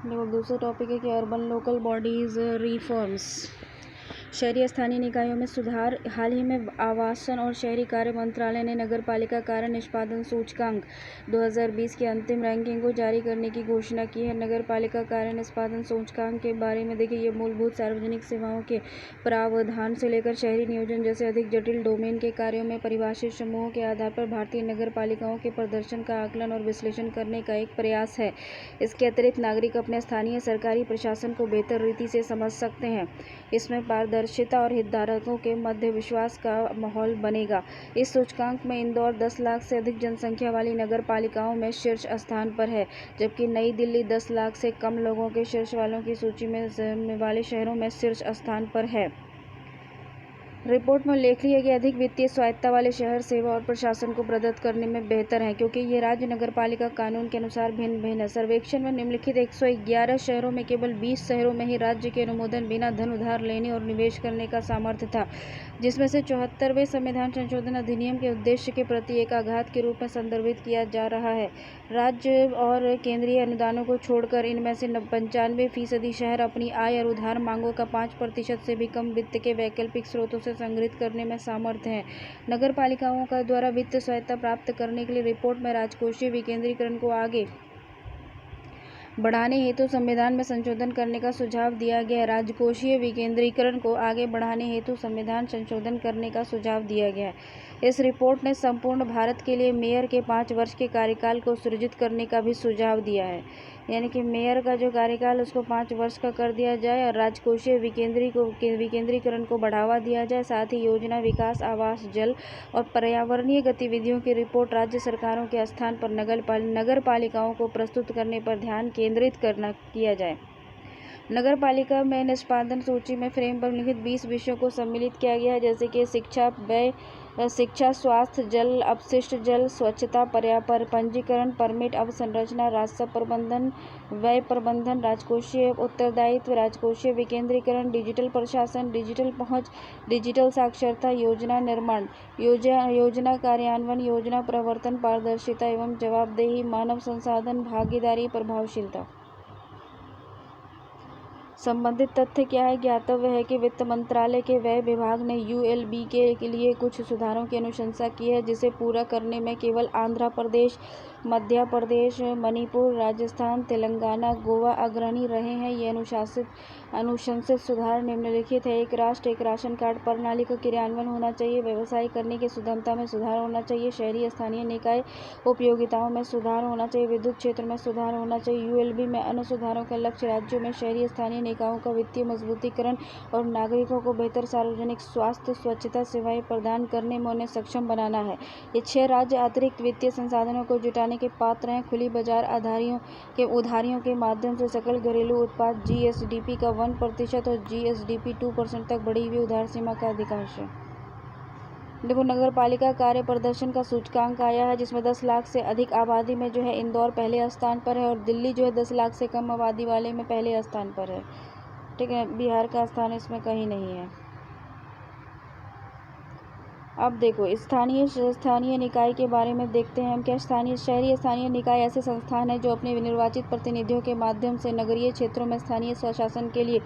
देखो दूसरा टॉपिक है कि अर्बन लोकल बॉडीज़ रिफॉर्म्स। शहरी स्थानीय निकायों में सुधार। हाल ही में आवासन और शहरी कार्य मंत्रालय ने नगर पालिका कार्य निष्पादन सूचकांक 2020 की अंतिम रैंकिंग को जारी करने की घोषणा की है। नगर पालिका कार्य निष्पादन सूचकांक के बारे में देखिए, ये मूलभूत सार्वजनिक सेवाओं के प्रावधान से लेकर शहरी नियोजन जैसे अधिक जटिल डोमेन के कार्यों में परिभाषित समूहों के आधार पर भारतीय नगर पालिकाओं के प्रदर्शन का आकलन और विश्लेषण करने का एक प्रयास है। इसके अतिरिक्त नागरिक अपने स्थानीय सरकारी प्रशासन को बेहतर रीति से समझ सकते हैं। इसमें पारदर्शिता और हितधारकों के मध्य विश्वास का माहौल बनेगा। इस सूचकांक में इंदौर 10 लाख से अधिक जनसंख्या वाली नगर पालिकाओं में शीर्ष स्थान पर है, जबकि नई दिल्ली 10 लाख से कम लोगों के शीर्ष वालों की सूची में वाले शहरों में शीर्ष स्थान पर है। रिपोर्ट में उल्लेख है कि अधिक वित्तीय स्वायत्तता वाले शहर सेवा और प्रशासन को प्रदत्त करने में बेहतर हैं, क्योंकि ये राज्य नगरपालिका कानून के अनुसार भिन्न भिन्न है। सर्वेक्षण में निम्नलिखित 111 शहरों में केवल 20 शहरों में ही राज्य के अनुमोदन बिना धन उधार लेने और निवेश करने का सामर्थ्य था, जिसमें से 74वें संविधान संशोधन अधिनियम के उद्देश्य के प्रति एक आघात के रूप में संदर्भित किया जा रहा है। राज्य और केंद्रीय अनुदानों को छोड़कर इनमें से 95% शहर अपनी आय और उधार मांगों का 5% से भी कम वित्त के वैकल्पिक स्रोतों से संग्रहित करने में समर्थ हैं। नगर पालिकाओं का द्वारा वित्त स्वायत्तता प्राप्त करने के लिए रिपोर्ट में राजकोषीय विकेंद्रीकरण को आगे बढ़ाने हेतु संविधान में संशोधन करने का सुझाव दिया गया है। राजकोषीय विकेंद्रीकरण को आगे बढ़ाने हेतु संविधान संशोधन करने का सुझाव दिया गया है। इस रिपोर्ट ने संपूर्ण भारत के लिए मेयर के 5 वर्ष के कार्यकाल को सृजित करने का भी सुझाव दिया है, यानी कि मेयर का जो कार्यकाल उसको 5 वर्ष का कर दिया जाए और राजकोषीय विकेंद्रीकरण को बढ़ावा दिया जाए। साथ ही योजना, विकास, आवास, जल और पर्यावरणीय गतिविधियों की रिपोर्ट राज्य सरकारों के स्थान पर नगर पालिकाओं को प्रस्तुत करने पर ध्यान केंद्रित किया जाए। नगर पालिका में निष्पादन सूची में फ्रेम पर लिखित 20 विषयों को सम्मिलित किया गया है, जैसे कि शिक्षा, स्वास्थ्य, जल, अपशिष्ट जल, स्वच्छता, पंजीकरण, परमिट, अवसंरचना, राजस्व प्रबंधन, व्यय प्रबंधन, राजकोषीय उत्तरदायित्व, राजकोषीय विकेंद्रीकरण, डिजिटल प्रशासन, डिजिटल पहुंच, डिजिटल साक्षरता, योजना निर्माण, योजना कार्यान्वयन, योजना प्रवर्तन, पारदर्शिता एवं जवाबदेही, मानव संसाधन, भागीदारी, प्रभावशीलता। संबंधित तथ्य क्या है? ज्ञातव्य है कि वित्त मंत्रालय के व्यय विभाग ने यूएलबी के लिए कुछ सुधारों की अनुशंसा की है, जिसे पूरा करने में केवल आंध्र प्रदेश, मध्य प्रदेश, मणिपुर, राजस्थान, तेलंगाना, गोवा अग्रणी रहे हैं। ये अनुशंसित सुधार निम्नलिखित है। एक राष्ट्र एक राशन कार्ड प्रणाली का क्रियान्वयन होना चाहिए। व्यवसाय करने की सुगमता में सुधार होना चाहिए। शहरी स्थानीय निकाय उपयोगिताओं में सुधार होना चाहिए। विद्युत क्षेत्र में सुधार होना चाहिए। यूएलबी में अन्य सुधारों का लक्ष्य राज्यों में शहरी स्थानीय निकायों का वित्तीय मजबूतीकरण और नागरिकों को बेहतर सार्वजनिक स्वास्थ्य स्वच्छता सेवाएं प्रदान करने में उन्हें सक्षम बनाना है। ये 6 राज्य अतिरिक्त वित्तीय संसाधनों को जुटाने के पात्र हैं। खुली बाजार उधारियों के माध्यम से सकल घरेलू उत्पाद जीएसडीपी का 1% और जीएसडीपी 2% तक बढ़ी हुई उधार सीमा का अधिकांश है। देखो, नगर पालिका कार्य प्रदर्शन का सूचकांक आया है, जिसमें 10 लाख से अधिक आबादी में जो है इंदौर पहले स्थान पर है और दिल्ली जो है 10 लाख से कम आबादी वाले में पहले स्थान पर है। ठीक है, बिहार का स्थान इसमें कहीं नहीं है। अब देखो, स्थानीय निकाय के बारे में देखते हैं हम क्या। शहरी स्थानीय निकाय ऐसे संस्थान हैं जो अपने निर्वाचित प्रतिनिधियों के माध्यम से नगरीय क्षेत्रों में स्थानीय स्वशासन के लिए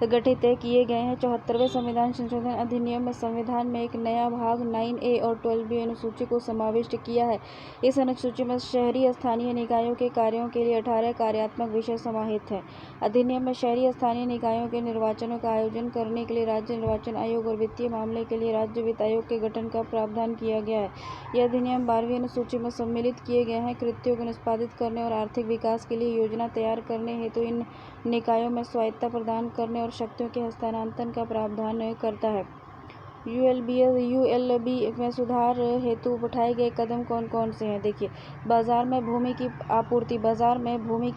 गठित किए गए हैं। 74वें संविधान संशोधन अधिनियम में संविधान में एक नया भाग 9A और 12B अनुसूची को समाविष्ट किया है। इस अनुसूची में शहरी स्थानीय निकायों के कार्यों के लिए 18 कार्यात्मक विषय समाहित हैं। अधिनियम में शहरी स्थानीय निकायों के निर्वाचनों का आयोजन करने के लिए राज्य निर्वाचन आयोग और वित्तीय मामले के लिए राज्य वित्त आयोग के गठन का प्रावधान किया गया है। यह अधिनियम 12वीं अनुसूची में सम्मिलित किए गए हैं। कृत्यों को निष्पादित करने और आर्थिक विकास के लिए योजना तैयार करने हेतु इन निकायों में स्वायत्तता प्रदान करने और शक्तियों के हस्तांतरण का प्रावधान करता है। यूएलबी में सुधार हेतु उठाए गए कदम कौन कौन से हैं? देखिए, बाजार में भूमि की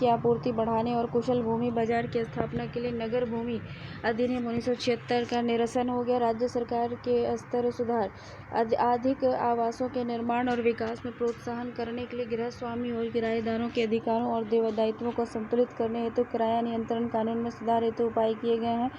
आपूर्ति बढ़ाने और कुशल भूमि बाजार की स्थापना के लिए नगर भूमि अधिनियम 1976 का निरसन हो गया। राज्य सरकार के स्तर सुधार, अधिक आवासों के निर्माण और विकास में प्रोत्साहन करने के लिए गृह स्वामी और किराएदारों के अधिकारों और दायित्वों को संतुलित करने हेतु किराया नियंत्रण कानून में सुधार हेतु उपाय किए गए हैं।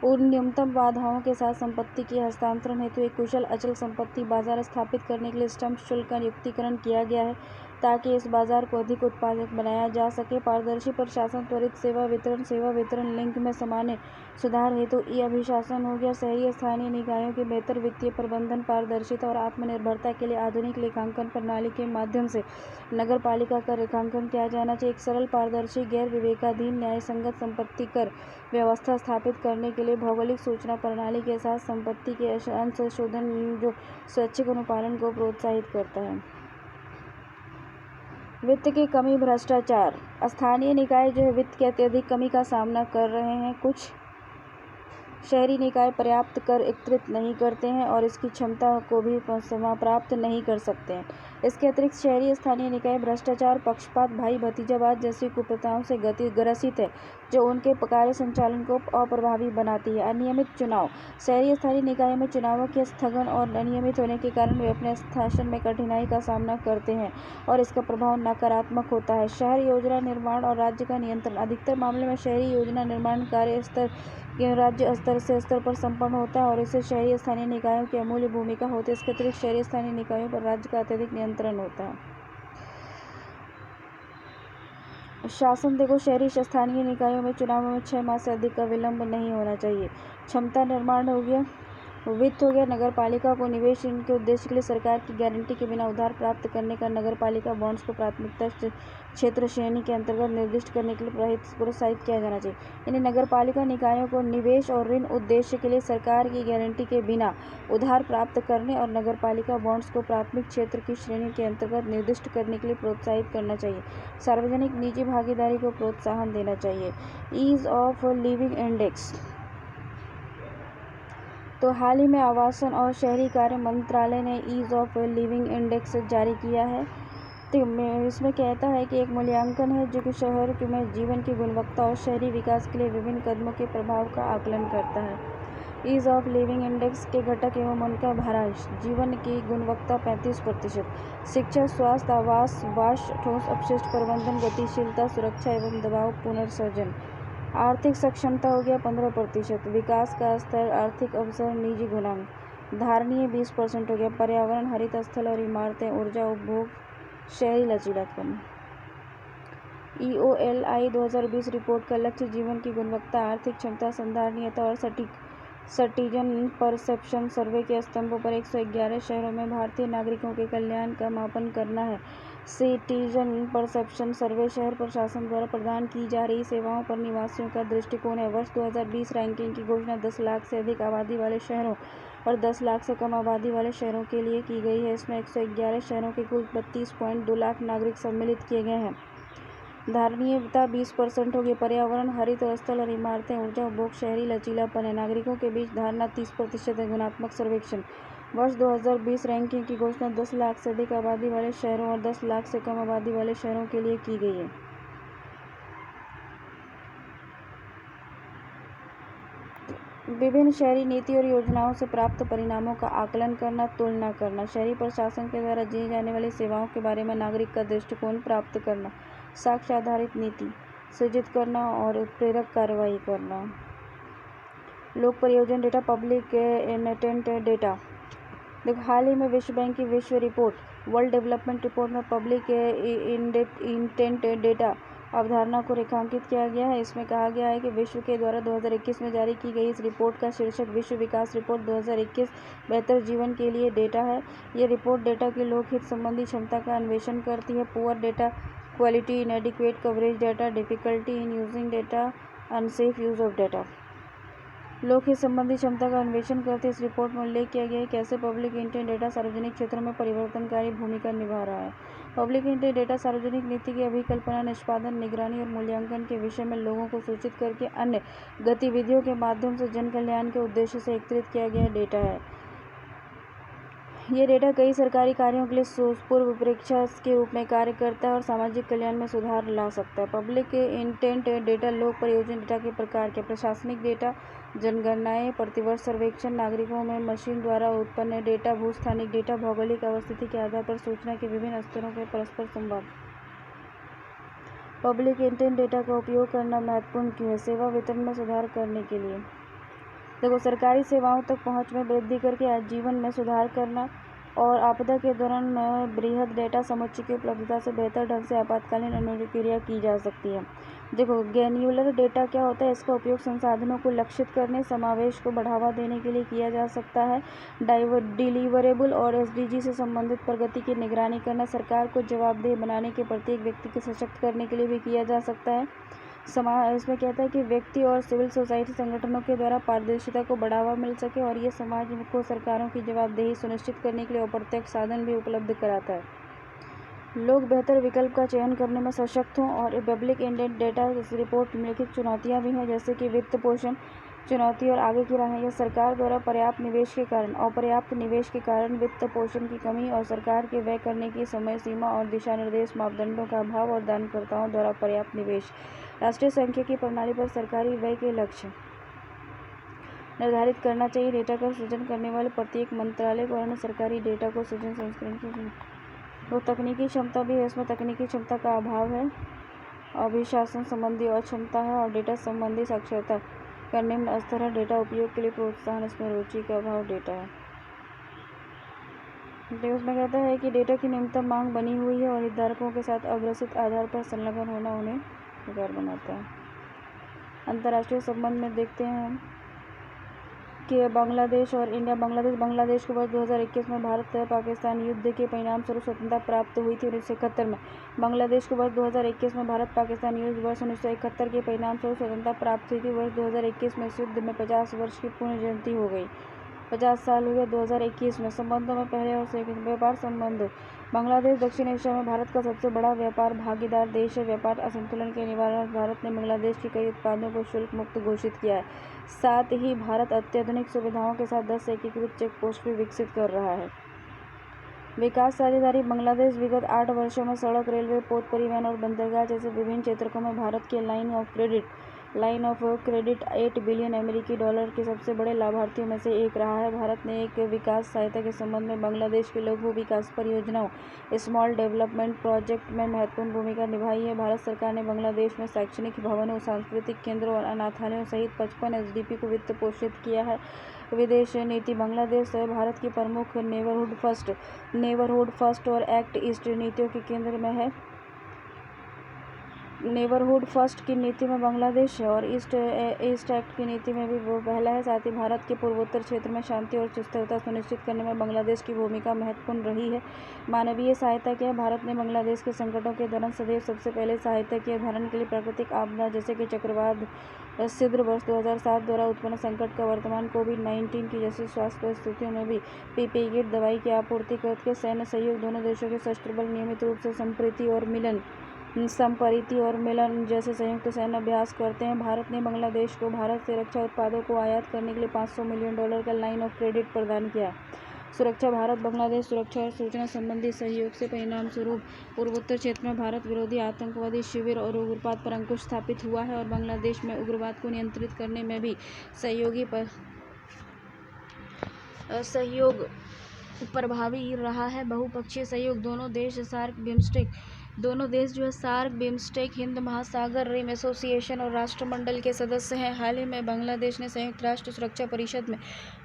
उन न्यूनतम बाधाओं के साथ संपत्ति की हस्तांतरण हस्तांतरण हेतु एक कुशल अचल संपत्ति बाजार स्थापित करने के लिए स्टम्प शुल्क का युक्तिकरण किया गया है ताकि इस बाजार को अधिक उत्पादक बनाया जा सके। पारदर्शी प्रशासन, त्वरित सेवा वितरण लिंक में सामान्य सुधार हेतु ई-अभिशासन हो गया। शहरी स्थानीय निकायों के बेहतर वित्तीय प्रबंधन, पारदर्शिता और आत्मनिर्भरता के लिए आधुनिक लेखांकन प्रणाली के माध्यम से नगर पालिका का लेखांकन किया जाना चाहिए। एक सरल, पारदर्शी, गैर विवेकाधीन, न्यायसंगत संपत्ति कर व्यवस्था स्थापित करने के लिए भौगोलिक सूचना प्रणाली के साथ संपत्ति के अंशशोधन जो स्वैच्छिक अनुपालन को प्रोत्साहित करता है। वित्त की कमी, भ्रष्टाचार। स्थानीय निकाय जो है वित्त की अत्यधिक कमी का सामना कर रहे हैं। कुछ शहरी निकाय पर्याप्त कर एकत्रित नहीं करते हैं और इसकी क्षमता को भी समाप्त नहीं कर सकते हैं। इसके अतिरिक्त शहरी स्थानीय निकाय भ्रष्टाचार, पक्षपात, भाई भतीजावाद जैसी कुप्रथाओं से ग्रसित है जो उनके कार्य संचालन को अप्रभावी बनाती है। अनियमित चुनाव। शहरी स्थानीय निकायों में चुनावों के स्थगन और अनियमित होने के कारण वे अपने शासन में कठिनाई का सामना करते हैं और इसका प्रभाव नकारात्मक होता है। शहर योजना निर्माण और राज्य का नियंत्रण। अधिकतर मामले में शहरी योजना निर्माण कार्य राज्य स्तर पर संपन्न होता है और इससे शहरी स्थानीय निकायों की अमूल्य भूमिका होती है। इसके अतिरिक्त शहरी स्थानीय निकायों पर राज्य का अत्यधिक नियंत्रण होता है। शासन देखो, शहरी स्थानीय निकायों में चुनावों में 6 माह से अधिक का विलंब नहीं होना चाहिए। क्षमता निर्माण हो गया, वित्त हो गया। नगर पालिका को निवेश के उद्देश्य के लिए सरकार की गारंटी के बिना उधार प्राप्त करने का नगर पालिका बॉन्ड्स को प्राथमिकता क्षेत्र श्रेणी के अंतर्गत निर्दिष्ट करने के लिए प्रोत्साहित किया जाना चाहिए। यानी नगर पालिका निकायों को निवेश और ऋण उद्देश्य के लिए सरकार की गारंटी के बिना उधार प्राप्त करने और नगर पालिका बॉन्ड्स को प्राथमिक क्षेत्र की श्रेणी के अंतर्गत निर्दिष्ट करने के लिए प्रोत्साहित करना चाहिए। सार्वजनिक निजी भागीदारी को प्रोत्साहन देना चाहिए। Ease of living index. तो हाल ही में आवासन और शहरी कार्य मंत्रालय ने ईज ऑफ लिविंग इंडेक्स जारी किया है। तो इसमें कहता है कि एक मूल्यांकन है जो कि शहर में जीवन की गुणवत्ता और शहरी विकास के लिए विभिन्न कदमों के प्रभाव का आकलन करता है। ईज ऑफ लिविंग इंडेक्स के घटक एवं उनका भारांश। जीवन की गुणवत्ता 35%, शिक्षा, स्वास्थ्य, आवास, वास, ठोस अपशिष्ट प्रबंधन, गतिशीलता, सुरक्षा एवं दबाव पुनर्सर्जन। आर्थिक सक्षमता हो गया 15%, विकास का स्तर, आर्थिक अवसर, निजी गुणांक। धारणीय 20% हो गया, पर्यावरण, हरित स्थल और इमारतें, ऊर्जा उपभोग, शहरी लचीलापन। EOLI 2020 रिपोर्ट का लक्ष्य जीवन की गुणवत्ता, आर्थिक क्षमता, संधारणीयता और सिटीजन परसेप्शन सर्वे के स्तंभों पर 111 शहरों में भारतीय नागरिकों के कल्याण का मापन करना है। सिटीजन परसेप्शन सर्वे शहर प्रशासन द्वारा प्रदान की जा रही सेवाओं पर निवासियों का दृष्टिकोण है। वर्ष 2020 रैंकिंग की घोषणा 10 लाख से अधिक आबादी वाले शहरों और 10 लाख से कम आबादी वाले शहरों के लिए की गई है। इसमें 111 शहरों के कुल 32.2 लाख नागरिक सम्मिलित किए गए हैं। धारणीयता 20% होगी। पर्यावरण, हरित स्थल और इमारतें, ऊर्जा उपभोग, शहरी लचीलापन है। नागरिकों के बीच धारणा 30% है। गुणात्मक सर्वेक्षण। वर्ष 2020 रैंकिंग की घोषणा 10 लाख से अधिक आबादी वाले शहरों और 10 लाख से कम आबादी वाले शहरों के लिए की गई है। विभिन्न शहरी नीति और योजनाओं से प्राप्त परिणामों का आकलन करना, तुलना करना। शहरी प्रशासन के द्वारा दी जाने वाली सेवाओं के बारे में नागरिक का दृष्टिकोण प्राप्त करना। साक्ष्य आधारित नीति सृजित करना और उत्प्रेरक कार्रवाई करना। लोक प्रयोजन डेटा, पब्लिक इंटेंट डेटा। देखो, हाल ही में विश्व बैंक की विश्व रिपोर्ट, वर्ल्ड डेवलपमेंट रिपोर्ट में पब्लिक इंटेंट डेटा अवधारणा को रेखांकित किया गया है। इसमें कहा गया है कि विश्व के द्वारा 2021 में जारी की गई इस रिपोर्ट का शीर्षक विश्व विकास रिपोर्ट 2021 बेहतर जीवन के लिए डेटा है। ये रिपोर्ट डेटा की लोकहित संबंधी क्षमता का अन्वेषण करती है। Poor data quality, इनएडिक्वेट coverage data, difficulty in using data, unsafe use of data. लोकहित संबंधी क्षमता का अन्वेषण करते इस रिपोर्ट में उल्लेख किया गया है कैसे पब्लिक इंटेंट डेटा सार्वजनिक क्षेत्रों में परिवर्तनकारी भूमिका निभा रहा है। पब्लिक इंटेंट डेटा सार्वजनिक नीति की अभिकल्पना, निष्पादन, निगरानी और मूल्यांकन के विषय में लोगों को सूचित करके अन्य गतिविधियों के माध्यम से जन कल्याण के उद्देश्य से एकत्रित किया गया डेटा है। ये डेटा कई सरकारी कार्यों के लिए पूर्व परीक्षा के रूप में कार्य करता है और सामाजिक कल्याण में सुधार ला सकता है। पब्लिक इंटेंट डेटा लोक प्रयोजन डेटा के प्रकार के प्रशासनिक डेटा, जनगणनाएं, प्रतिवर्ष सर्वेक्षण, नागरिकों में मशीन द्वारा उत्पन्न डेटा, भूस्थानिक डेटा, भौगोलिक अवस्थिति के आधार पर सूचना के विभिन्न स्तरों के परस्पर संवाद। पब्लिक इंटेंट डेटा का उपयोग करना महत्वपूर्ण क्यों है? सेवा वितरण में सुधार करने के लिए। देखो, सरकारी सेवाओं तक पहुंच में वृद्धि करके जीवन में सुधार करना और आपदा के दौरान बृहद डेटा समुच्चय की उपलब्धता से बेहतर ढंग से आपातकालीन अनुक्रिया की जा सकती है। देखो, ग्रैन्युलर डेटा क्या होता है? इसका उपयोग संसाधनों को लक्षित करने, समावेश को बढ़ावा देने के लिए किया जा सकता है। डिलीवरेबल और एसडीजी से संबंधित प्रगति की निगरानी करना, सरकार को जवाबदेह बनाने के प्रत्येक व्यक्ति को सशक्त करने के लिए भी किया जा सकता है। इसमें कहता है कि व्यक्ति और सिविल सोसाइटी संगठनों के द्वारा पारदर्शिता को बढ़ावा मिल सके और ये समाज को सरकारों की जवाबदेही सुनिश्चित करने के लिए अप्रत्यक्ष साधन भी उपलब्ध कराता है। लोग बेहतर विकल्प का चयन करने में सशक्त हों और पब्लिक इंडेंट डेटा रिपोर्ट निम्नलिखित चुनौतियां भी हैं, जैसे कि वित्त पोषण चुनौती और आगे की राहें। यह सरकार द्वारा अपर्याप्त निवेश के कारण वित्त पोषण की कमी और सरकार के व्यय करने की समय सीमा और दिशा निर्देश मापदंडों का अभाव और दानकर्ताओं द्वारा पर्याप्त निवेश। राष्ट्रीय सांख्यिकी प्रणाली पर सरकारी व्यय के लक्ष्य निर्धारित करना चाहिए। डेटा का सृजन करने वाले प्रत्येक मंत्रालय को अन्य सरकारी डेटा को सृजन संस्करण की तो तकनीकी क्षमता भी है। इसमें तकनीकी क्षमता का अभाव है, अभिशासन संबंधी अक्षमता है और डेटा संबंधी साक्षरता का निम्न स्तर है। डेटा उपयोग के लिए प्रोत्साहन, इसमें रुचि का अभाव डेटा है। तो उसमें कहता है कि डेटा की न्यूनतम मांग बनी हुई है और हितधारकों के साथ अग्रसित आधार पर संलग्न होना उन्हें बेकार बनाता है। अंतर्राष्ट्रीय संबंध में देखते हैं हम कि बांग्लादेश और इंडिया। बांग्लादेश को वर्ष 2021 में भारत पाकिस्तान युद्ध के परिणाम स्वरूप स्वतंत्रता प्राप्त हुई थी 1971 में। बांग्लादेश को वर्ष 2021 में भारत पाकिस्तान युद्ध वर्ष 1971 के परिणाम स्वरूप स्वतंत्रता प्राप्त हुई थी। वर्ष 2021 में इस युद्ध में 50 वर्ष की पूर्ण जयंती हो गई। 50 साल हुए 2021 में। संबंधों में पहले और सेकंड व्यापार संबंध। बांग्लादेश दक्षिण एशिया में भारत का सबसे बड़ा व्यापार भागीदार देश है। व्यापार असंतुलन के निवारण भारत ने बांग्लादेश के कई उत्पादों को शुल्क मुक्त घोषित किया है। साथ ही भारत अत्याधुनिक सुविधाओं के साथ 10 एकीकृत चेक पोस्ट भी विकसित कर रहा है। विकास साझेदारी। बांग्लादेश विगत 8 वर्षों में सड़क, रेलवे, पोत परिवहन और बंदरगाह जैसे विभिन्न क्षेत्रों में भारत के लाइन ऑफ क्रेडिट 8 बिलियन अमेरिकी डॉलर के सबसे बड़े लाभार्थियों में से एक रहा है। भारत ने एक विकास सहायता के संबंध में बांग्लादेश की लघु विकास परियोजनाओं स्मॉल डेवलपमेंट प्रोजेक्ट में महत्वपूर्ण भूमिका निभाई है। भारत सरकार ने बांग्लादेश में शैक्षणिक भवनों, सांस्कृतिक केंद्रों और अनाथालयों सहित 55 एसडीपी को वित्त पोषित किया है। विदेश नीति। बांग्लादेश भारत की प्रमुख नेबरहुड फर्स्ट और एक्ट ईस्ट नीतियों के केंद्र में है। नेबरहुड फर्स्ट की नीति में बांग्लादेश है और ईस्ट एक्ट की नीति में भी वो पहला है। साथ ही भारत के पूर्वोत्तर क्षेत्र में शांति और स्थिरता सुनिश्चित करने में बांग्लादेश की भूमिका महत्वपूर्ण रही है। मानवीय सहायता क्या है? भारत ने बांग्लादेश के संकटों के दौरान सदैव सबसे पहले सहायता की। उदाहरण के लिए प्राकृतिक आपदा जैसे कि चक्रवात सिद्र वर्ष 2007 द्वारा उत्पन्न संकट का वर्तमान कोविड-19 की जैसी स्वास्थ्य परिस्थितियों में भी पीपीई किट, दवाई की आपूर्ति करके सैन्य सहयोग। दोनों देशों के सशस्त्र बल नियमित रूप से संप्रीति और मिलन जैसे संयुक्त सैन्य अभ्यास करते हैं। भारत ने बांग्लादेश को भारत से रक्षा उत्पादों को आयात करने के लिए $500 मिलियन का लाइन ऑफ क्रेडिट प्रदान किया। सुरक्षा। भारत बांग्लादेश सुरक्षा और सूचना संबंधी सहयोग से परिणाम स्वरूप पूर्वोत्तर क्षेत्र में भारत विरोधी आतंकवादी शिविर और उग्रवाद पर अंकुश स्थापित हुआ है और बांग्लादेश में उग्रवाद को नियंत्रित करने में भी सहयोग प्रभावी रहा है। बहुपक्षीय सहयोग। दोनों देश जो है सार्क, बिम्स्टेक, हिंद महासागर रिम एसोसिएशन और राष्ट्रमंडल के सदस्य हैं। हाल ही में बांग्लादेश ने संयुक्त राष्ट्र सुरक्षा परिषद में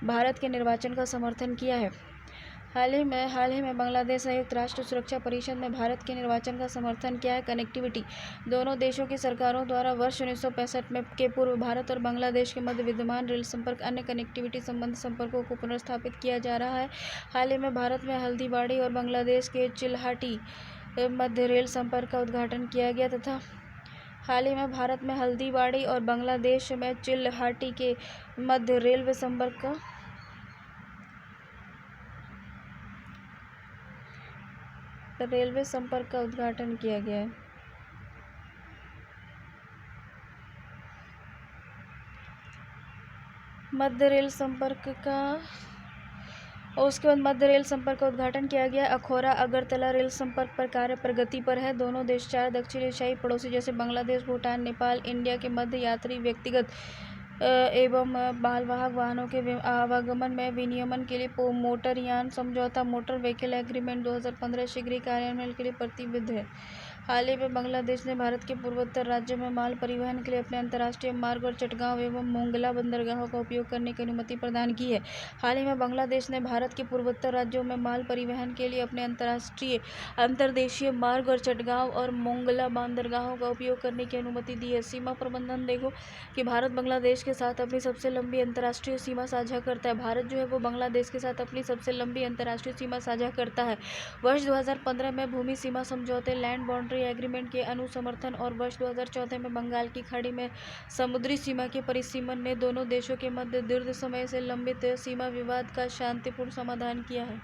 भारत के निर्वाचन का समर्थन किया है। हाल ही में बांग्लादेश संयुक्त राष्ट्र सुरक्षा परिषद में भारत के निर्वाचन का समर्थन किया है। कनेक्टिविटी। दोनों देशों की सरकारों द्वारा वर्ष 1965 के पूर्व भारत और बांग्लादेश के मध्य विद्यमान रेल संपर्क, अन्य कनेक्टिविटी संबंधी संपर्कों को पुनर्स्थापित किया जा रहा है। हाल ही में भारत में हल्दीबाड़ी और बांग्लादेश के चिल्हाटी मध्य रेल संपर्क का उद्घाटन किया गया तथा हाल ही में भारत में हल्दीबाड़ी और बांग्लादेश में चिल्हाटी के मध्य रेलवे संपर्क का उद्घाटन किया गया है। मध्य रेल संपर्क का और उसके बाद मध्य रेल संपर्क का उद्घाटन किया गया। अखौरा अगरतला रेल संपर्क पर कार्य प्रगति पर है। दोनों देश 4 दक्षिण एशियाई पड़ोसी जैसे बांग्लादेश, भूटान, नेपाल, इंडिया के मध्य यात्री व्यक्तिगत एवं मालवाहक वाहनों के आवागमन में विनियमन के लिए मोटरयान समझौता मोटर व्हीकल एग्रीमेंट 2015 शीघ्र कार्यान्वयन के लिए प्रतिबद्ध है। हाल ही में बांग्लादेश ने भारत के पूर्वोत्तर राज्यों में माल परिवहन के लिए अपने अंतर्राष्ट्रीय मार्ग और चटगांव एवं मोंगला बंदरगाहों का उपयोग करने की अनुमति प्रदान की है। हाल ही में बांग्लादेश ने भारत के पूर्वोत्तर राज्यों में माल परिवहन के लिए अपने अंतर्देशीय मार्ग और चटगांव और मोंगला बंदरगाहों का उपयोग करने की अनुमति दी है। सीमा प्रबंधन देखो कि भारत बांग्लादेश के साथ अपनी सबसे लंबी अंतर्राष्ट्रीय सीमा साझा करता है। भारत जो है वो बांग्लादेश के साथ अपनी सबसे लंबी अंतर्राष्ट्रीय सीमा साझा करता है। वर्ष 2015 में भूमि सीमा समझौते लैंड बाउंड्री एग्रीमेंट के अनुसमर्थन और वर्ष 2014 में बंगाल की खाड़ी में समुद्री सीमा के परिसीमन ने दोनों देशों के मध्य दीर्घ समय से लंबित सीमा विवाद का शांतिपूर्ण समाधान किया है।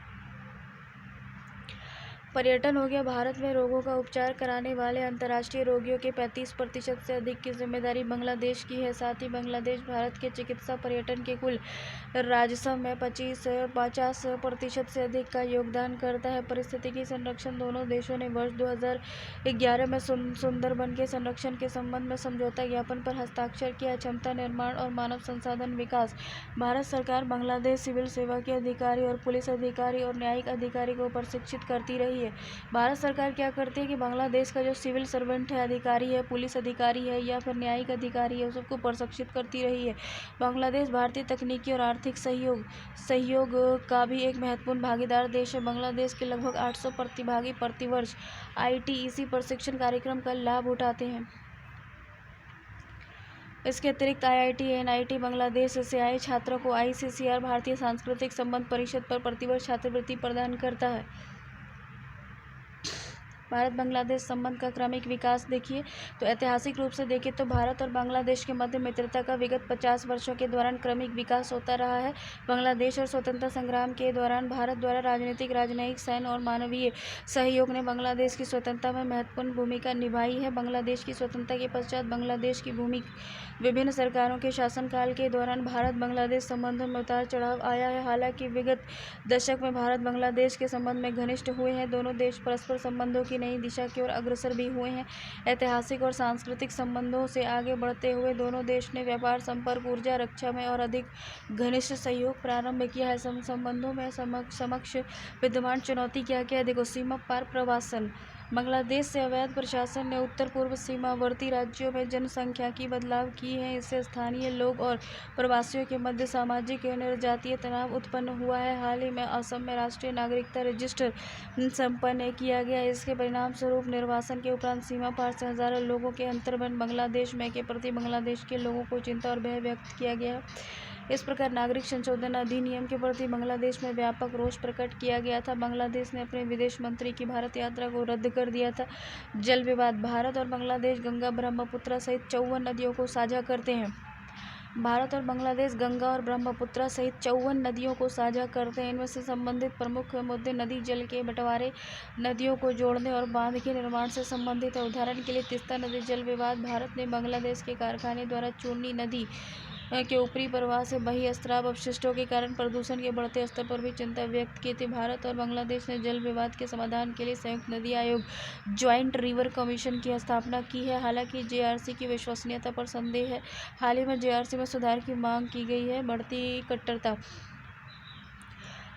पर्यटन हो गया। भारत में रोगों का उपचार कराने वाले अंतर्राष्ट्रीय रोगियों के 35% से अधिक की जिम्मेदारी बांग्लादेश की है। साथ ही बांग्लादेश भारत के चिकित्सा पर्यटन के कुल राजस्व में 50% से अधिक का योगदान करता है। पारिस्थितिकी संरक्षण दोनों देशों ने वर्ष 2011 में सुंदरबन के संरक्षण के संबंध में समझौता ज्ञापन पर हस्ताक्षर किया। क्षमता निर्माण और मानव संसाधन विकास भारत सरकार बांग्लादेश सिविल सेवा के अधिकारी और पुलिस अधिकारी और न्यायिक अधिकारी को प्रशिक्षित करती रही है। भारत सरकार क्या करती है कि बांग्लादेश का जो सिविल सर्वेंट है, अधिकारी है, पुलिस अधिकारी है या फिर न्यायिक अधिकारी है, सबको प्रशिक्षित करती रही है। बांग्लादेश भारतीय तकनीकी और आर्थिक सहयोग का भी एक महत्वपूर्ण भागीदार देश है। बांग्लादेश के लगभग 800 प्रतिभागी प्रतिवर्ष ITEC प्रशिक्षण कार्यक्रम का लाभ उठाते हैं। इसके अतिरिक्त IIT NIT बांग्लादेश से आए छात्रों को ICCR भारतीय सांस्कृतिक संबंध परिषद पर प्रतिवर्ष छात्रवृत्ति प्रदान करता है। भारत बांग्लादेश संबंध का क्रमिक विकास देखिए तो ऐतिहासिक रूप से देखें तो भारत और बांग्लादेश के मध्य मित्रता का विगत 50 वर्षों के दौरान क्रमिक विकास होता रहा है। बांग्लादेश और स्वतंत्रता संग्राम के दौरान भारत द्वारा राजनीतिक, राजनयिक, सैन्य और मानवीय सहयोग ने बांग्लादेश की स्वतंत्रता में महत्वपूर्ण भूमिका निभाई है। बांग्लादेश की स्वतंत्रता के पश्चात बांग्लादेश की भूमि विभिन्न सरकारों के शासनकाल के दौरान भारत बांग्लादेश संबंधों में उतार चढ़ाव आया है। हालांकि विगत दशक में भारत बांग्लादेश के संबंध में घनिष्ठ हुए हैं। दोनों देश परस्पर संबंधों की नई दिशा की ओर अग्रसर भी हुए हैं। ऐतिहासिक और सांस्कृतिक संबंधों से आगे बढ़ते हुए दोनों देश ने व्यापार, संपर्क, ऊर्जा, रक्षा में और अधिक घनिष्ठ सहयोग प्रारंभ किया है। संबंधों में समक्ष विद्यमान चुनौती क्या क्या है देखो। सीमा पार प्रवासन बांग्लादेश से अवैध प्रशासन ने उत्तर पूर्व सीमावर्ती राज्यों में जनसंख्या की बदलाव की है। इससे स्थानीय लोग और प्रवासियों के मध्य सामाजिक और जनजातीय तनाव उत्पन्न हुआ है। हाल ही में असम में राष्ट्रीय नागरिकता रजिस्टर संपन्न किया गया। इसके परिणाम स्वरूप निर्वासन के उपरांत सीमा पार से हजारों लोगों के अंतर्बन बांग्लादेश में के प्रति बांग्लादेश के लोगों को चिंता और भय व्यक्त किया गया है। इस प्रकार नागरिक संशोधन अधिनियम के प्रति बांग्लादेश में व्यापक रोष प्रकट किया गया था। बांग्लादेश ने अपने विदेश मंत्री की भारत यात्रा को रद्द कर दिया था। जल विवाद भारत और बांग्लादेश गंगा, ब्रह्मपुत्र सहित 54 नदियों को साझा करते हैं। भारत और बांग्लादेश गंगा और ब्रह्मपुत्र सहित 54 नदियों को साझा करते हैं। इनमें से संबंधित प्रमुख मुद्दे नदी जल के बंटवारे, नदियों को जोड़ने और बांध के निर्माण से संबंधित है। उदाहरण के लिए तीस्ता नदी जल विवाद भारत ने बांग्लादेश के कारखाने द्वारा चूर्णी नदी के ऊपरी प्रवाह से बहिस्त्राव अपशिष्टों के कारण प्रदूषण के बढ़ते स्तर पर भी चिंता व्यक्त की थी। भारत और बांग्लादेश ने जल विवाद के समाधान के लिए संयुक्त नदी आयोग ज्वाइंट रिवर कमीशन की स्थापना की है। हालांकि JRC की विश्वसनीयता पर संदेह है। हाल ही में JRC में सुधार की मांग की गई है। बढ़ती कट्टरता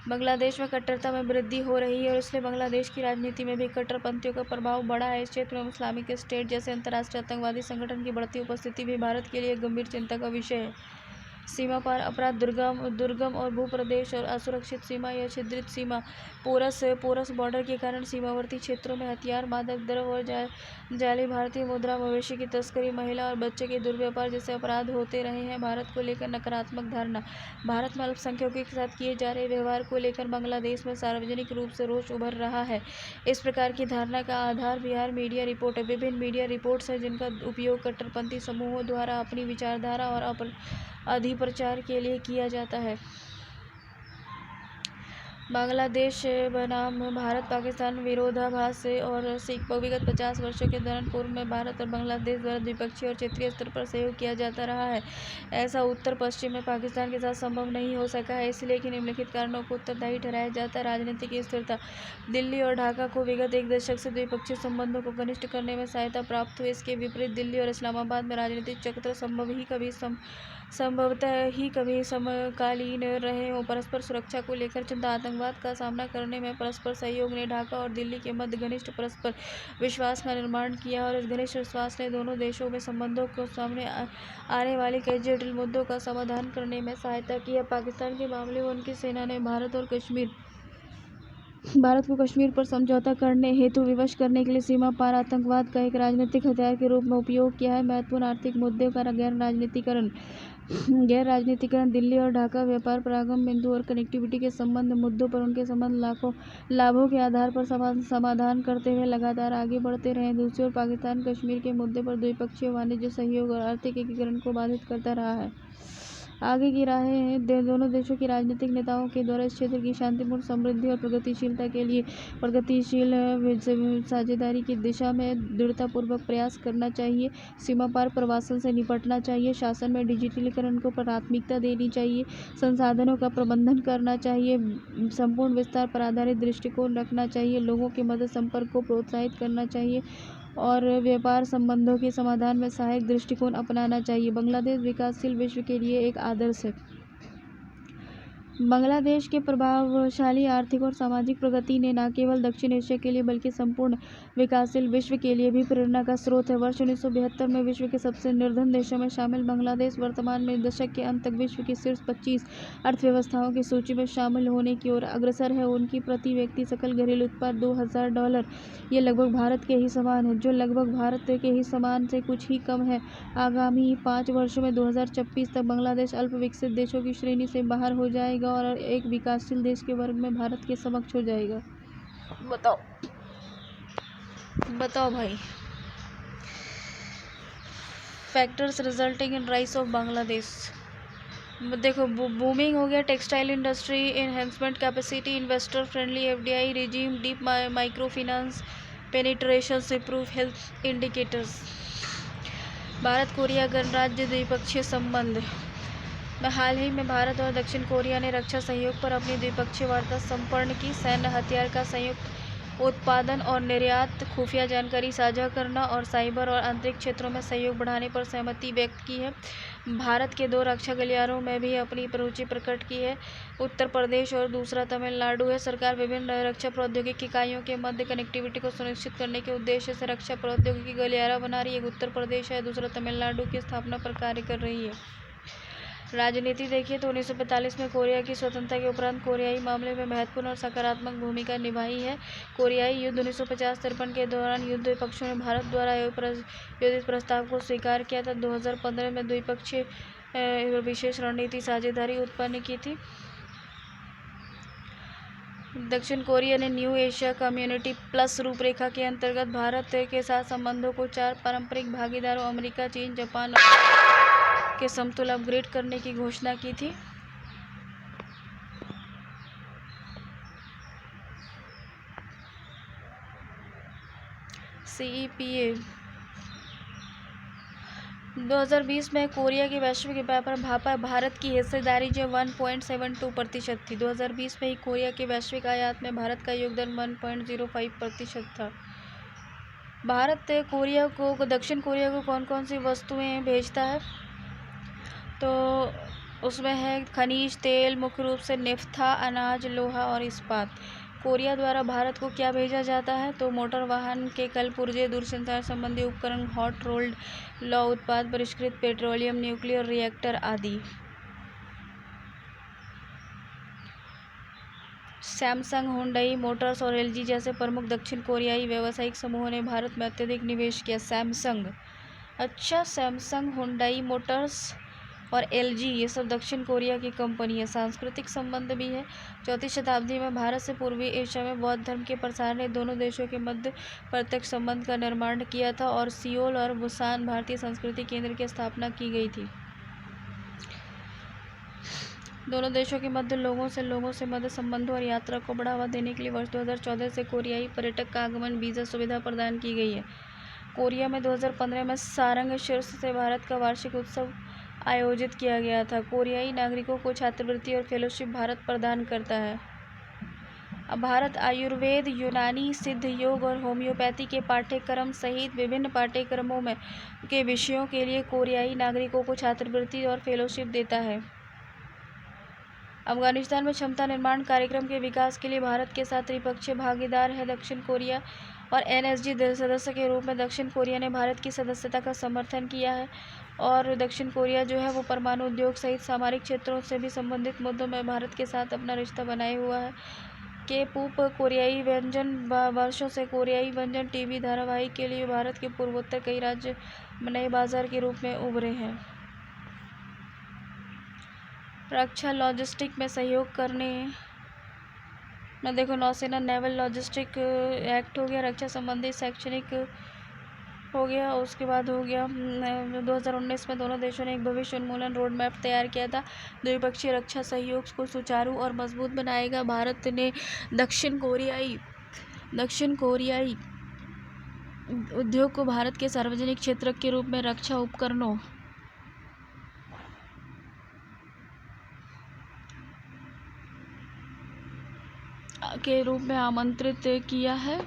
बांग्लादेश में कट्टरता में वृद्धि हो रही है और इसलिए बांग्लादेश की राजनीति में भी कट्टरपंथियों का प्रभाव बढ़ा है। इस क्षेत्र में इस्लामिक स्टेट जैसे अंतर्राष्ट्रीय आतंकवादी संगठन की बढ़ती उपस्थिति भी भारत के लिए गंभीर चिंता का विषय है। सीमा पार अपराध दुर्गम और भूप्रदेश और असुरक्षित सीमा या छिद्रित सीमा पोरस बॉर्डर के कारण सीमावर्ती क्षेत्रों में हथियार, मादक द्रव्य और जाली भारतीय मुद्रा, मवेशी की तस्करी, महिला और बच्चे के दुर्व्यवहार जैसे अपराध होते रहे हैं। भारत को लेकर नकारात्मक धारणा भारत में अल्पसंख्यकों के साथ किए जा रहे व्यवहार को लेकर बांग्लादेश में सार्वजनिक रूप से रोष उभर रहा है। इस प्रकार की धारणा का आधार बिहार मीडिया रिपोर्ट है। विभिन्न मीडिया रिपोर्ट्स हैं जिनका उपयोग कट्टरपंथी समूहों द्वारा अपनी विचारधारा और अधिप्रचार के लिए किया जाता है। बांग्लादेश बनाम भारत पाकिस्तान विरोधाभास और विगत 50 वर्षों के दौरान पूर्व में भारत और बांग्लादेश द्वारा द्विपक्षीय और क्षेत्रीय स्तर पर सहयोग किया जाता रहा है। ऐसा उत्तर पश्चिम में पाकिस्तान के साथ संभव नहीं हो सका है, इसलिए कि निम्नलिखित कारणों को उत्तरदायी ठहराया जाता है। राजनीतिक स्थिरता। दिल्ली और ढाका को विगत एक दशक से द्विपक्षीय संबंधों को घनिष्ठ करने में सहायता प्राप्त हुई। इसके विपरीत दिल्ली और इस्लामाबाद में राजनीतिक चक्र संभवतः ही कभी समकालीन रहे हों। परस्पर सुरक्षा को लेकर चिंता। आतंकवाद का सामना करने में परस्पर सहयोग ने ढाका और दिल्ली के मध्य घनिष्ठ परस्पर विश्वास का निर्माण किया और इस घनिष्ठ विश्वास ने दोनों देशों में संबंधों को सामने आने वाले कई जटिल मुद्दों का समाधान करने में सहायता की है। पाकिस्तान के मामले में उनकी सेना ने भारत को कश्मीर पर समझौता करने हेतु विवश करने के लिए सीमा पार आतंकवाद का एक राजनीतिक हथियार के रूप में उपयोग किया है। महत्वपूर्ण आर्थिक मुद्दों का गैर राजनीतिकरण। दिल्ली और ढाका व्यापार प्रारंभ बिंदु और कनेक्टिविटी के संबंध मुद्दों पर उनके संबंध लाभों के आधार पर समाधान करते हुए लगातार आगे बढ़ते रहे। दूसरी ओर पाकिस्तान कश्मीर के मुद्दे पर द्विपक्षीय वाणिज्य सहयोग और आर्थिक एकीकरण को बाधित करता रहा है। आगे की राहें दोनों देशों के राजनीतिक नेताओं के द्वारा इस क्षेत्र की शांतिपूर्ण समृद्धि और प्रगतिशीलता के लिए प्रगतिशील साझेदारी की दिशा में दृढ़तापूर्वक प्रयास करना चाहिए। सीमा पार प्रवासन से निपटना चाहिए। शासन में डिजिटलीकरण को प्राथमिकता देनी चाहिए। संसाधनों का प्रबंधन करना चाहिए। संपूर्ण विस्तार पर आधारित दृष्टिकोण रखना चाहिए। लोगों के मध्य संपर्क को प्रोत्साहित करना चाहिए और व्यापार संबंधों के समाधान में सहायक दृष्टिकोण अपनाना चाहिए। बांग्लादेश विकासशील विश्व के लिए एक आदर्श है। बांग्लादेश के प्रभावशाली आर्थिक और सामाजिक प्रगति ने न केवल दक्षिण एशिया के लिए बल्कि संपूर्ण विकासशील विश्व के लिए भी प्रेरणा का स्रोत है। वर्ष 1972 में विश्व के सबसे निर्धन देशों में शामिल बांग्लादेश वर्तमान में दशक के अंत तक विश्व की शीर्ष 25 अर्थव्यवस्थाओं की सूची में शामिल होने की ओर अग्रसर है। उनकी प्रति व्यक्ति सकल घरेलू उत्पाद $2000 ये लगभग भारत के ही समान है, जो लगभग भारत के ही समान से कुछ ही कम है। आगामी 5 वर्षों में 2026 तक बांग्लादेश अल्प विकसित देशों की श्रेणी से बाहर हो जाएगा और एक विकासशील देश के वर्ग में भारत के समक्ष हो जाएगा। बताओ भाई। Factors resulting in rise of Bangladesh. देखो, बूमिंग हो गया, textile industry, enhancement capacity, investor friendly FDI regime, deep micro finance penetration, improve health indicators. Bharat Korea गणराज्य द्विपक्षीय संबंध में हाल ही में भारत और दक्षिण कोरिया ने रक्षा सहयोग पर अपनी द्विपक्षीय वार्ता संपन्न की। सैन्य हथियार का संयुक्त उत्पादन और निर्यात, खुफिया जानकारी साझा करना और साइबर और अंतरिक्ष क्षेत्रों में सहयोग बढ़ाने पर सहमति व्यक्त की है। भारत के 2 रक्षा गलियारों में भी अपनी रुचि प्रकट की है। उत्तर प्रदेश और दूसरा तमिलनाडु है। सरकार विभिन्न रक्षा प्रौद्योगिकी इकाइयों के मध्य कनेक्टिविटी को सुनिश्चित करने के उद्देश्य से रक्षा प्रौद्योगिकी गलियारा बना रही है। एक उत्तर प्रदेश है, दूसरा तमिलनाडु की स्थापना पर कार्य कर रही है। राजनीति देखिए तो 1945 में कोरिया की स्वतंत्रता के उपरांत कोरियाई मामले में महत्वपूर्ण और सकारात्मक भूमिका निभाई है। कोरियाई युद्ध 1950-53 के दौरान युद्ध पक्षों ने भारत द्वारा आयोजित प्रस्ताव को स्वीकार किया था। 2015 में द्विपक्षीय विशेष रणनीति साझेदारी उत्पन्न की थी। दक्षिण कोरिया ने न्यू एशिया कम्युनिटी प्लस रूपरेखा के अंतर्गत भारत के साथ संबंधों को 4 पारंपरिक भागीदारों अमेरिका, चीन, जापान के समतुल अपग्रेड करने की घोषणा की थी। CEPA 2020 में कोरिया की वैश्विक व्यापार भारत की हिस्सेदारी जो 1.72% थी। 2020 में ही कोरिया के वैश्विक आयात में भारत का योगदान 1.05% था। भारत दक्षिण कोरिया को कौन कौन सी वस्तुएं भेजता है? तो उसमें है खनिज तेल, मुख्य रूप से नेफ्था, अनाज, लोहा और इस्पात। कोरिया द्वारा भारत को क्या भेजा जाता है? तो मोटर वाहन के कल पुर्जे, दूरसंचार संबंधी उपकरण, हॉट रोल्ड लौह उत्पाद, परिष्कृत पेट्रोलियम, न्यूक्लियर रिएक्टर आदि। सैमसंग, हुंडई मोटर्स और LG जैसे प्रमुख दक्षिण कोरियाई व्यावसायिक समूहों ने भारत में अत्यधिक निवेश किया। सैमसंग, हुंडई मोटर्स और LG ये सब दक्षिण कोरिया की कंपनी है। सांस्कृतिक संबंध भी है। 4वीं शताब्दी में भारत से पूर्वी एशिया में बौद्ध धर्म के प्रसार ने दोनों देशों के मध्य प्रत्यक्ष संबंध का निर्माण किया था और सियोल और बुसान भारतीय संस्कृति केंद्र की स्थापना की गई थी। दोनों देशों के मध्य लोगों से मध्य संबंधों और यात्रा को बढ़ावा देने के लिए वर्ष 2014 से कोरियाई पर्यटक का आगमन वीज़ा सुविधा प्रदान की गई है। कोरिया में 2015 में सारंग शीर्ष से भारत का वार्षिक उत्सव आयोजित किया गया था। कोरियाई नागरिकों को छात्रवृत्ति और फेलोशिप भारत प्रदान करता है। अब भारत आयुर्वेद, यूनानी, सिद्ध योग और होम्योपैथी के पाठ्यक्रम सहित विभिन्न पाठ्यक्रमों में के विषयों के लिए कोरियाई नागरिकों को छात्रवृत्ति और फेलोशिप देता है। अफगानिस्तान में क्षमता निर्माण कार्यक्रम के विकास के लिए भारत के साथ त्रिपक्षीय भागीदार है। दक्षिण कोरिया और एनएसजी सदस्य के रूप में दक्षिण कोरिया ने भारत की सदस्यता का समर्थन किया है और दक्षिण कोरिया जो है वो परमाणु उद्योग सहित सामरिक क्षेत्रों से भी संबंधित मुद्दों में भारत के साथ अपना रिश्ता बनाए हुआ है। के पूप कोरियाई व्यंजन वर्षों से कोरियाई व्यंजन टीवी धारावाहिक के लिए भारत के पूर्वोत्तर कई राज्य नए बाजार के रूप में उभरे हैं। रक्षा लॉजिस्टिक में सहयोग करने में देखो, नौसेना नेवल लॉजिस्टिक एक्ट हो गया, रक्षा संबंधी शैक्षणिक हो गया। उसके बाद हो गया 2019 में दोनों देशों ने एक भविष्य उन्मूलन रोड मैप तैयार किया था, द्विपक्षीय रक्षा सहयोग को सुचारू और मजबूत बनाएगा। भारत ने दक्षिण कोरियाई उद्योग को भारत के सार्वजनिक क्षेत्र के रूप में रक्षा उपकरणों के रूप में आमंत्रित किया है।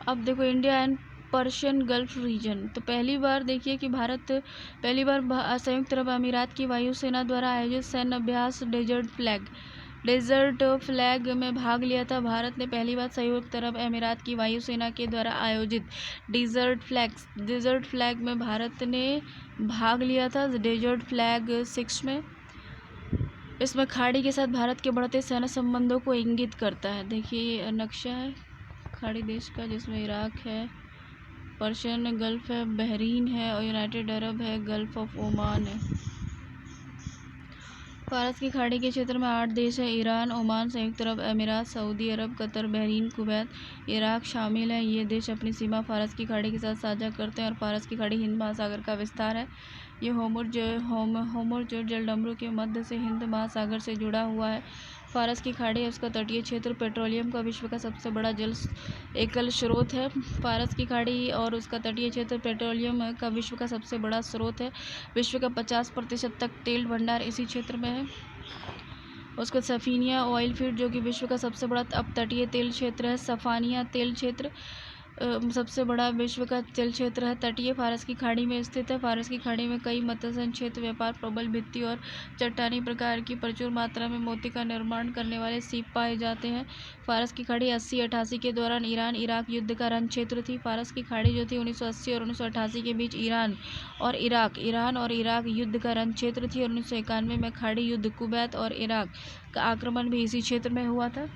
अब देखो, India and Persian Gulf region, तो पहली बार देखिए कि पहली बार संयुक्त अरब अमीरात की वायुसेना द्वारा आयोजित सैन्य अभ्यास डेजर्ट फ्लैग में भाग लिया था। भारत ने पहली बार संयुक्त अरब अमीरात की वायुसेना के द्वारा आयोजित डेजर्ट फ्लैग में भारत ने भाग लिया था, डेजर्ट फ्लैग 6 में। इसमें खाड़ी के साथ भारत के बढ़ते सैन्य संबंधों को इंगित करता है। देखिए, ये नक्शा है खाड़ी देश का, जिसमें इराक है, पर्शियन गल्फ है, बहरीन है और यूनाइटेड अरब है, गल्फ ऑफ ओमान है। फारस की खाड़ी के क्षेत्र में 8 देश हैं। ईरान, ओमान, संयुक्त अरब अमीरात, सऊदी अरब, कतर, बहरीन, कुवैत, इराक शामिल हैं। ये देश अपनी सीमा फारस की खाड़ी के साथ साझा करते हैं और फारस की खाड़ी हिंद महासागर का विस्तार है। ये होमुर्ज जलडमरू के मध्य से हिंद महासागर से जुड़ा हुआ है। फारस की खाड़ी उसका तटीय क्षेत्र पेट्रोलियम का विश्व का सबसे बड़ा जल एकल स्रोत है। फारस की खाड़ी और उसका तटीय क्षेत्र पेट्रोलियम का विश्व का सबसे बड़ा स्रोत है। विश्व का 50% तक तेल भंडार इसी क्षेत्र में है। उसका सफिनिया ऑयल फील्ड, जो कि विश्व का सबसे बड़ा अपतटीय तेल क्षेत्र है। सफानिया तेल क्षेत्र सबसे बड़ा विश्व का तेल क्षेत्र है। तटीय फारस की खाड़ी में स्थित है। फारस की खाड़ी में कई मत्स्य क्षेत्र, व्यापार, प्रबल भित्ति और चट्टानी प्रकार की प्रचुर मात्रा में मोती का निर्माण करने वाले सीप पाए जाते हैं। फारस की खाड़ी 80-88 के दौरान ईरान इराक युद्ध का रण क्षेत्र थी। फारस की खाड़ी जो थी 1980 और 1988 के बीच ईरान और इराक युद्ध का रण क्षेत्र थी। और 1991 में खाड़ी युद्ध, कुवैत और इराक का आक्रमण भी इसी क्षेत्र में हुआ था।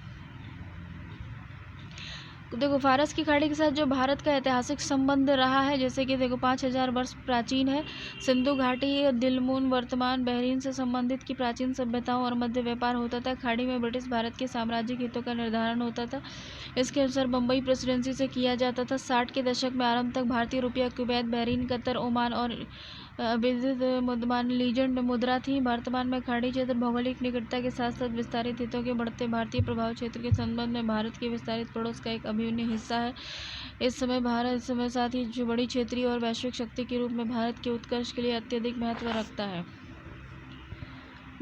देखो, फारस की खाड़ी के साथ जो भारत का ऐतिहासिक संबंध रहा है, जैसे कि देखो 5000 वर्ष प्राचीन है। सिंधु घाटी, दिलमुन, वर्तमान बहरीन से संबंधित की प्राचीन सभ्यताओं और मध्य व्यापार होता था। खाड़ी में ब्रिटिश भारत के साम्राज्यिक हितों का निर्धारण होता था। इसके अनुसार बम्बई प्रेसिडेंसी से किया जाता था। 60 के दशक में आरंभ तक भारतीय रुपया कुवैत, बहरीन, कतर, ओमान और विविध लीजेंड मुद्रा थी। वर्तमान में खाड़ी क्षेत्र भौगोलिक निकटता के साथ साथ विस्तारित हितों के बढ़ते भारतीय प्रभाव क्षेत्र के संबंध में भारत के विस्तारित पड़ोस का एक अभिन्न हिस्सा है। इस समय साथ ही जो बड़ी क्षेत्रीय और वैश्विक शक्ति के रूप में भारत के उत्कर्ष के लिए अत्यधिक महत्व रखता है।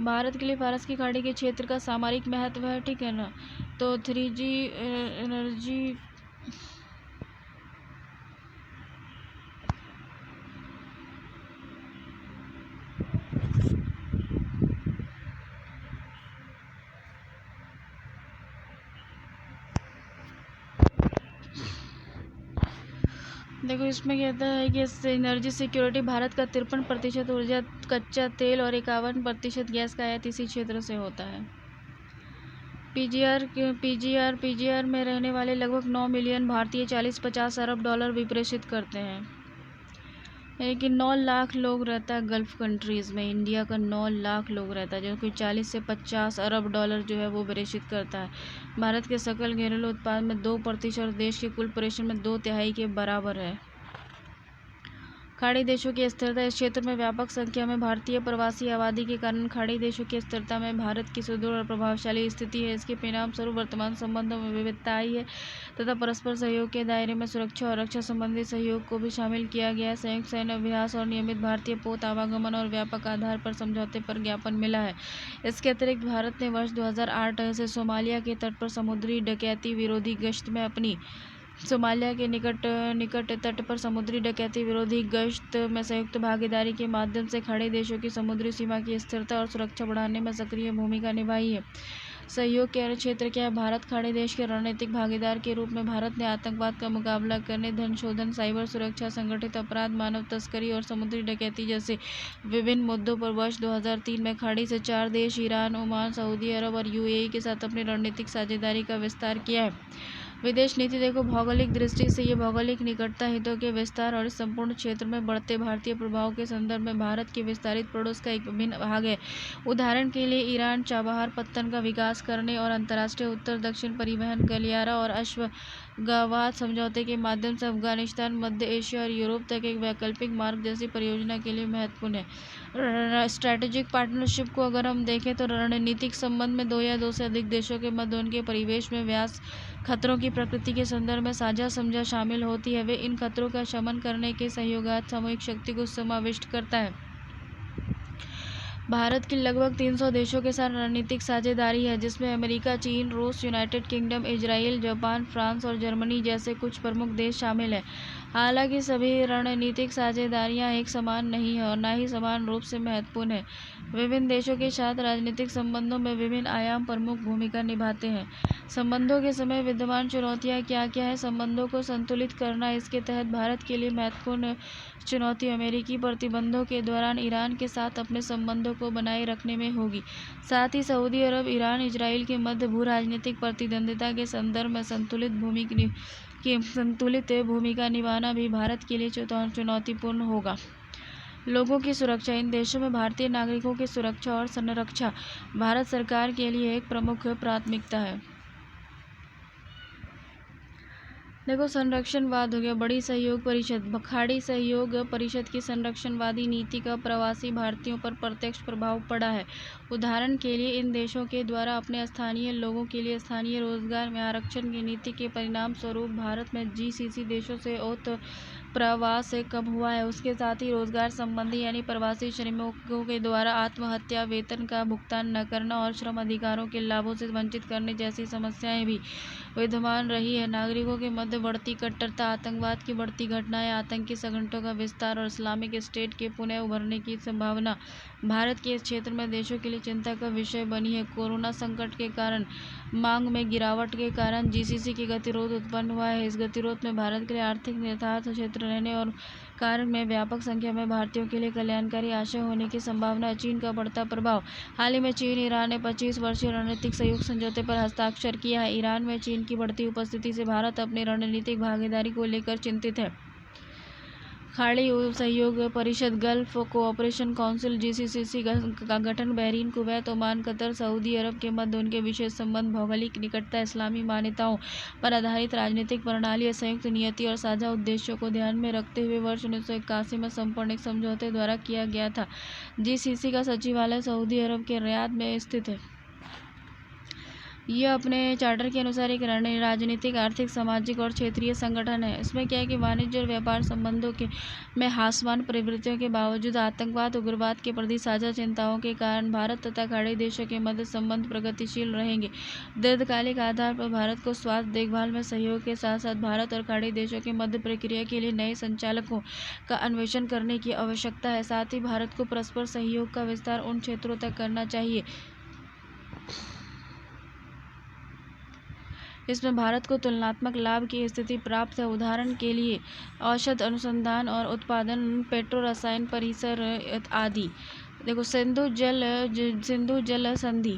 भारत के लिए फारस की खाड़ी के क्षेत्र का सामरिक महत्व है, ठीक है ना। तो 3G एनर्जी देखो, इसमें कहता है कि एनर्जी सिक्योरिटी, भारत का 53% ऊर्जा कच्चा तेल और 51% गैस का आयात इसी क्षेत्र से होता है। पीजीआर में रहने वाले लगभग 9 मिलियन भारतीय 40-50 अरब डॉलर भी प्रेषित करते हैं। यानी कि 9 लाख लोग रहता है गल्फ़ कंट्रीज़ में। इंडिया का 9 लाख लोग रहता है, जो कि 40 से 50 अरब डॉलर जो है वो प्रेषित करता है। भारत के सकल घरेलू उत्पाद में 2% और देश के कुल प्रेषण में 2/3 के बराबर है। खाड़ी देशों की स्थिरता। इस क्षेत्र में व्यापक संख्या में भारतीय प्रवासी आबादी के कारण खाड़ी देशों की स्थिरता में भारत की सुदृढ़ और प्रभावशाली स्थिति है। इसके परिणाम स्वरूप वर्तमान संबंधों में विविधता आई है तथा परस्पर सहयोग के दायरे में सुरक्षा और रक्षा संबंधी सहयोग को भी शामिल किया गया। संयुक्त सैन्य अभ्यास और नियमित भारतीय पोत आवागमन और व्यापक आधार पर समझौते पर ज्ञापन मिला है। इसके अतिरिक्त भारत ने वर्ष 2008 से सोमालिया के तट पर समुद्री डकैती विरोधी गश्त में अपनी सोमालिया के निकट तट पर समुद्री डकैती विरोधी गश्त में संयुक्त भागीदारी के माध्यम से खाड़ी देशों की समुद्री सीमा की स्थिरता और सुरक्षा बढ़ाने में सक्रिय भूमिका निभाई है। सहयोग के अन्य क्षेत्र क्या है? भारत खाड़ी देश के रणनीतिक भागीदार के रूप में भारत ने आतंकवाद का मुकाबला करने, धन शोधन, साइबर सुरक्षा, संगठित अपराध, मानव तस्करी और समुद्री डकैती जैसे विभिन्न मुद्दों पर वर्ष 2003 में खाड़ी से 4 देश ईरान, ओमान, सऊदी अरब और यूएई के साथ अपनी रणनीतिक साझेदारी का विस्तार किया है। विदेश नीति देखो, भौगोलिक दृष्टि से ये भौगोलिक निकटता, हितों के विस्तार और इस संपूर्ण क्षेत्र में बढ़ते भारतीय प्रभाव के संदर्भ में भारत के विस्तारित पड़ोस का एक विभिन्न भाग है। उदाहरण के लिए ईरान चाबहार पत्तन का विकास करने और अंतर्राष्ट्रीय उत्तर दक्षिण परिवहन गलियारा और अश्वगावात समझौते के माध्यम से अफगानिस्तान, मध्य एशिया और यूरोप तक एक वैकल्पिक मार्ग जैसी परियोजना के लिए महत्वपूर्ण है। स्ट्रैटेजिक पार्टनरशिप को अगर हम देखें तो रणनीतिक संबंध में 2 या 2 से अधिक देशों के मध्य उनके परिवेश में व्यास, खतरों की प्रकृति के संदर्भ में साझा समझा शामिल होती है। वे इन खतरों का शमन करने के सहयोगात्मक सामूहिक शक्ति को समाविष्ट करता है। भारत की लगभग 300 देशों के साथ रणनीतिक साझेदारी है, जिसमें अमेरिका, चीन, रूस, United kingdom, Israel, Japan, France और जर्मनी जैसे कुछ प्रमुख देश शामिल हैं। हालांकि सभी रणनीतिक साझेदारियां एक समान नहीं है और न ही समान रूप से महत्वपूर्ण है। विभिन्न देशों के साथ राजनीतिक संबंधों में विभिन्न आयाम प्रमुख भूमिका निभाते हैं। संबंधों के समय विद्यमान चुनौतियां क्या क्या है? संबंधों को संतुलित करना। इसके तहत भारत के लिए महत्वपूर्ण चुनौती अमेरिकी प्रतिबंधों के दौरान ईरान के साथ अपने संबंधों को बनाए रखने में होगी। साथ ही सऊदी अरब, ईरान, इजराइल के मध्य भू राजनीतिक प्रतिद्वंद्विता के संदर्भ में संतुलित भूमिका निभाना भी भारत के लिए चुनौतीपूर्ण होगा। लोगों की सुरक्षा। इन देशों में भारतीय नागरिकों की सुरक्षा और संरक्षा भारत सरकार के लिए एक प्रमुख प्राथमिकता है। देखो, संरक्षणवाद हो गया। बड़ी सहयोग परिषद। खाड़ी सहयोग परिषद की संरक्षणवादी नीति का प्रवासी भारतीयों पर प्रत्यक्ष प्रभाव पड़ा है। उदाहरण के लिए इन देशों के द्वारा अपने स्थानीय लोगों के लिए स्थानीय रोजगार में आरक्षण की नीति के परिणाम स्वरूप भारत में जीसीसी देशों से प्रवास से कम हुआ है। उसके साथ ही रोजगार संबंधी यानी प्रवासी श्रमिकों के द्वारा आत्महत्या, वेतन का भुगतान न करना और श्रम अधिकारों के लाभों से वंचित करने जैसी समस्याएं भी विद्यमान रही है। नागरिकों के मध्य बढ़ती कट्टरता, आतंकवाद की बढ़ती घटनाएं, आतंकी संगठनों का विस्तार और इस्लामिक स्टेट के पुनः उभरने की संभावना भारत के इस क्षेत्र में देशों के लिए चिंता का विषय बनी है। कोरोना संकट के कारण मांग में गिरावट के कारण जीसीसी की गतिरोध उत्पन्न हुआ है। इस गतिरोध में भारत के लिए आर्थिक निर्यात क्षेत्र रहने और कारण में व्यापक संख्या में भारतीयों के लिए कल्याणकारी आशय होने की संभावना है। चीन का बढ़ता प्रभाव। हाल ही में चीन ईरान ने 25 वर्षीय रणनीतिक सहयोग समझौते पर हस्ताक्षर किया है। ईरान में चीन की बढ़ती उपस्थिति से भारत अपनी रणनीतिक भागीदारी को लेकर चिंतित है। खाड़ी सहयोग परिषद, गल्फ कोऑपरेशन काउंसिल, जीसीसी का गठन Bahrain, Kuwait, Oman, Qatar, Saudi Arab के मध्य उनके विशेष संबंध, भौगोलिक निकटता, इस्लामी मान्यताओं पर आधारित राजनीतिक प्रणाली, संयुक्त नीति और साझा उद्देश्यों को ध्यान में रखते हुए वर्ष 1981 में संपूर्ण एक समझौते द्वारा किया गया था। जीसीसी का सचिवालय सऊदी अरब के रियाद में स्थित है। यह अपने चार्टर के अनुसार एक राजनीतिक, आर्थिक, सामाजिक और क्षेत्रीय संगठन है। इसमें क्या है कि वाणिज्य और व्यापार संबंधों में हास्यवान प्रवृत्तियों के बावजूद आतंकवाद, उग्रवाद के प्रति साझा चिंताओं के कारण भारत तथा खाड़ी देशों के मध्य संबंध प्रगतिशील रहेंगे। दीर्घकालिक आधार पर भारत को स्वास्थ्य देखभाल में सहयोग के साथ साथ भारत और खाड़ी देशों के मध्य प्रक्रिया के लिए नए संचालकों का अन्वेषण करने की आवश्यकता है। साथ ही भारत को परस्पर सहयोग का विस्तार उन क्षेत्रों तक करना चाहिए इसमें भारत को तुलनात्मक लाभ की स्थिति प्राप्त है। उदाहरण के लिए औषध अनुसंधान और उत्पादन, पेट्रो रसायन परिसर आदि। देखो, सिंधु जल संधि।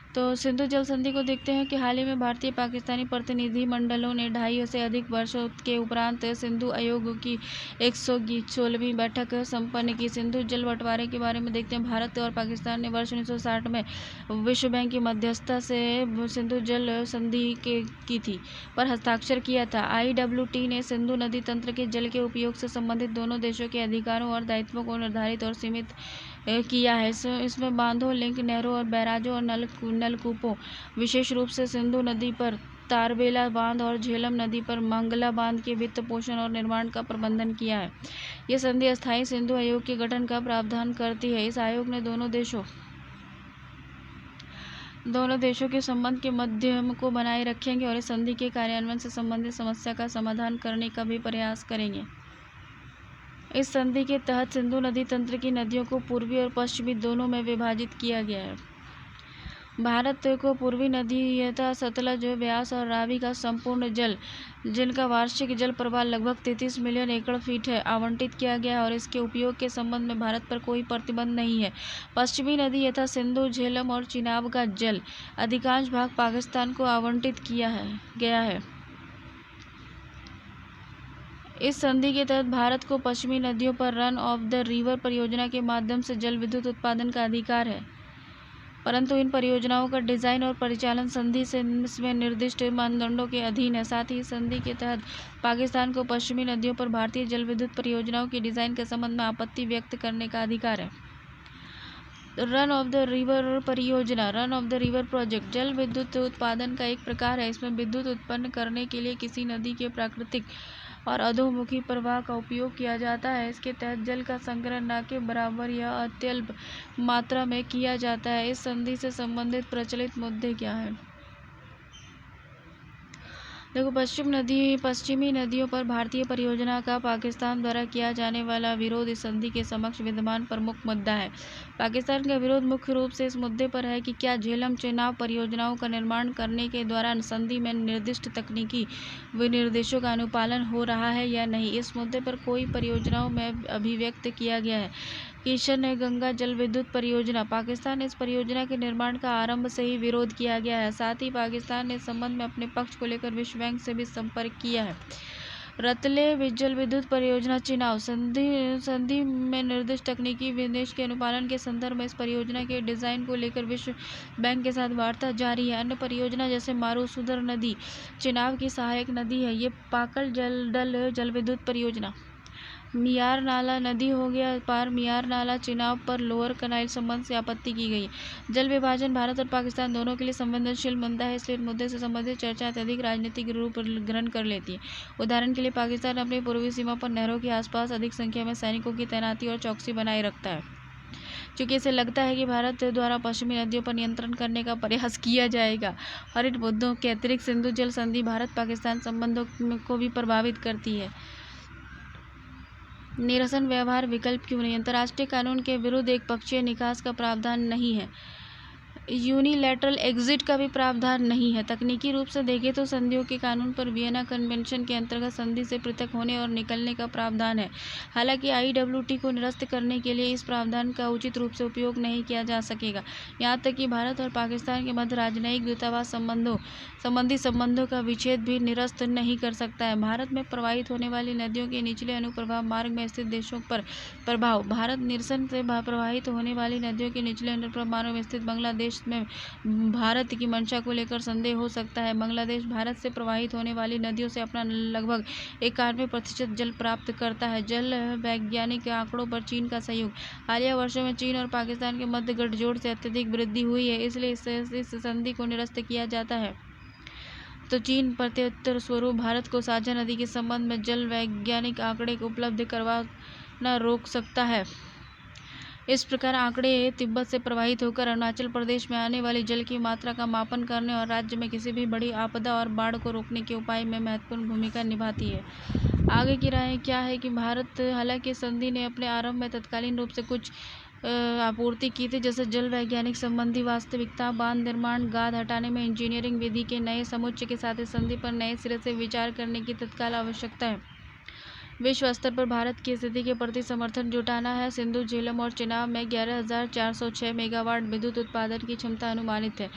तो सिंधु जल संधि को देखते हैं कि हाल ही में भारतीय पाकिस्तानी प्रतिनिधिमंडलों ने 2.5 से अधिक वर्षों के उपरांत सिंधु आयोग की 116वीं बैठक संपन्न की। सिंधु जल बंटवारे के बारे में देखते हैं। भारत और पाकिस्तान ने वर्ष 1960 में विश्व बैंक की मध्यस्थता से सिंधु जल संधि की थी पर हस्ताक्षर किया था। IWT ने सिंधु नदी तंत्र के जल के उपयोग से संबंधित दोनों देशों के अधिकारों और दायित्वों को निर्धारित और सीमित किया है। इसमें बांधों, लिंक, नहरों और बैराजों और नलकूपों, विशेष रूप से सिंधु नदी पर तारबेला बांध और झेलम नदी पर मंगला बांध के वित्त पोषण और निर्माण का प्रबंधन किया है। यह संधि अस्थायी सिंधु आयोग के गठन का प्रावधान करती है। इस आयोग ने दोनों देशों के संबंध के माध्यम को बनाए रखेंगे और इस संधि के कार्यान्वयन से संबंधित समस्या का समाधान करने का भी प्रयास करेंगे। इस संधि के तहत सिंधु नदी तंत्र की नदियों को पूर्वी और पश्चिमी दोनों में विभाजित किया गया है। भारत को पूर्वी नदी यथा सतलज, व्यास और रावी का संपूर्ण जल, जिनका वार्षिक जल प्रवाह लगभग 33 मिलियन एकड़ फीट है, आवंटित किया गया है और इसके उपयोग के संबंध में भारत पर कोई प्रतिबंध नहीं है। पश्चिमी नदी यथा सिंधु, झेलम और चिनाब का जल, अधिकांश भाग पाकिस्तान को आवंटित किया गया है। इस संधि के तहत भारत को पश्चिमी नदियों पर रन ऑफ द रिवर परियोजना के माध्यम से जल विद्युत उत्पादन का अधिकार है, परंतु इन परियोजनाओं का डिजाइन और परिचालन संधि में निर्दिष्ट मानदंडों के अधीन है। साथ ही संधि के तहत पाकिस्तान को पश्चिमी नदियों पर भारतीय जल विद्युत परियोजनाओं के डिजाइन के संबंध में आपत्ति व्यक्त करने का अधिकार है। रन ऑफ द रिवर परियोजना, run of the river project, जल विद्युत उत्पादन का एक प्रकार है। इसमें विद्युत उत्पन्न करने के लिए किसी नदी के प्राकृतिक और अधोमुखी प्रवाह का उपयोग किया जाता है। इसके तहत जल का संग्रह न के बराबर या अत्यल्प मात्रा में किया जाता है। इस संधि से संबंधित प्रचलित मुद्दे क्या हैं? देखो, पश्चिमी नदियों पर भारतीय परियोजना का पाकिस्तान द्वारा किया जाने वाला विरोध इस संधि के समक्ष विद्यमान प्रमुख मुद्दा है। पाकिस्तान का विरोध मुख्य रूप से इस मुद्दे पर है कि क्या झेलम चिनाब परियोजनाओं का निर्माण करने के दौरान संधि में निर्दिष्ट तकनीकी विनिर्देशों का अनुपालन हो रहा है या नहीं। इस मुद्दे पर कई परियोजनाओं में अभिव्यक्त किया गया है। किशन गंगा जल विद्युत परियोजना, पाकिस्तान इस परियोजना के निर्माण का आरंभ से ही विरोध किया गया है। साथ ही पाकिस्तान ने इस संबंध में अपने पक्ष को लेकर विश्व बैंक से भी संपर्क किया है। रतले जल विद्युत परियोजना चिनाब, संधि में निर्दिष्ट तकनीकी विनिर्देश के अनुपालन के संदर्भ में इस परियोजना के डिजाइन को लेकर विश्व बैंक के साथ वार्ता जारी है। अन्य परियोजना जैसे मारूसुदर नदी चिनाब की सहायक नदी है। ये पाकल जल विद्युत परियोजना, मियार नाला नदी हो गया पार, मियार नाला चिनाब पर लोअर कनाइल संबंध से आपत्ति की गई है। जल विभाजन भारत और पाकिस्तान दोनों के लिए संवेदनशील मुद्दा है, इसलिए मुद्दे से संबंधित चर्चा अत्यधिक राजनीतिक रूप ग्रहण कर लेती है। उदाहरण के लिए पाकिस्तान अपनी पूर्वी सीमा पर नहरों के आसपास अधिक संख्या में सैनिकों की तैनाती और चौकसी बनाए रखता है। चूँकि इसे लगता है कि भारत द्वारा पश्चिमी नदियों पर नियंत्रण करने का प्रयास किया जाएगा और इन मुद्दों के अतिरिक्त सिंधु जल संधि भारत पाकिस्तान संबंधों को भी प्रभावित करती है। निरसन व्यवहार विकल्प क्यों नहीं? अंतर्राष्ट्रीय कानून के विरुद्ध एक पक्षीय निकास का प्रावधान नहीं है। यूनिलैटरल एग्जिट का भी प्रावधान नहीं है। तकनीकी रूप से देखें तो संधियों के कानून पर वियना कन्वेंशन के अंतर्गत संधि से पृथक होने और निकलने का प्रावधान है। हालांकि IWT को निरस्त करने के लिए इस प्रावधान का उचित रूप से उपयोग नहीं किया जा सकेगा। यहाँ तक कि भारत और पाकिस्तान के मध्य राजनयिक दूतावास संबंधी संबंधों का विच्छेद भी निरस्त नहीं कर सकता है। भारत में प्रवाहित होने वाली नदियों के निचले अनुप्रवाह मार्ग में स्थित देशों पर प्रभाव, भारत निरसन से प्रवाहित होने वाली नदियों के निचले अनुप्रवाह मार्ग में स्थित बांग्लादेश में भारत की मंशा को लेकर संदेह हो सकता है। बांग्लादेश भारत से प्रवाहित होने वाली नदियों से अपना लगभग 91% जल प्राप्त करता है। जल वैज्ञानिक आंकड़ों पर चीन का सहयोग, हालिया वर्षों में चीन और पाकिस्तान के मध्य गठजोड़ से अत्यधिक वृद्धि हुई है, इसलिए इस संधि को निरस्त किया जाता है। तो चीन प्रत्युत्तर स्वरूप भारत को साझा नदी के संबंध में जल वैज्ञानिक आंकड़े उपलब्ध करवाना रोक सकता है। इस प्रकार आंकड़े तिब्बत से प्रवाहित होकर अरुणाचल प्रदेश में आने वाली जल की मात्रा का मापन करने और राज्य में किसी भी बड़ी आपदा और बाढ़ को रोकने के उपाय में महत्वपूर्ण भूमिका निभाती है। आगे की राय क्या है कि भारत, हालांकि संधि ने अपने आरंभ में तत्कालीन रूप से कुछ आपूर्ति की थी, जैसे जल वैज्ञानिक संबंधी वास्तविकता, बांध निर्माण, गाद हटाने में इंजीनियरिंग विधि के नए समुच्चय के साथ इस संधि पर नए सिरे से विचार करने की तत्काल आवश्यकता है। विश्व स्तर पर भारत की स्थिति के प्रति समर्थन जुटाना है। सिंधु, झेलम और चिनाब में 11,406 मेगावाट विद्युत उत्पादन की क्षमता अनुमानित है,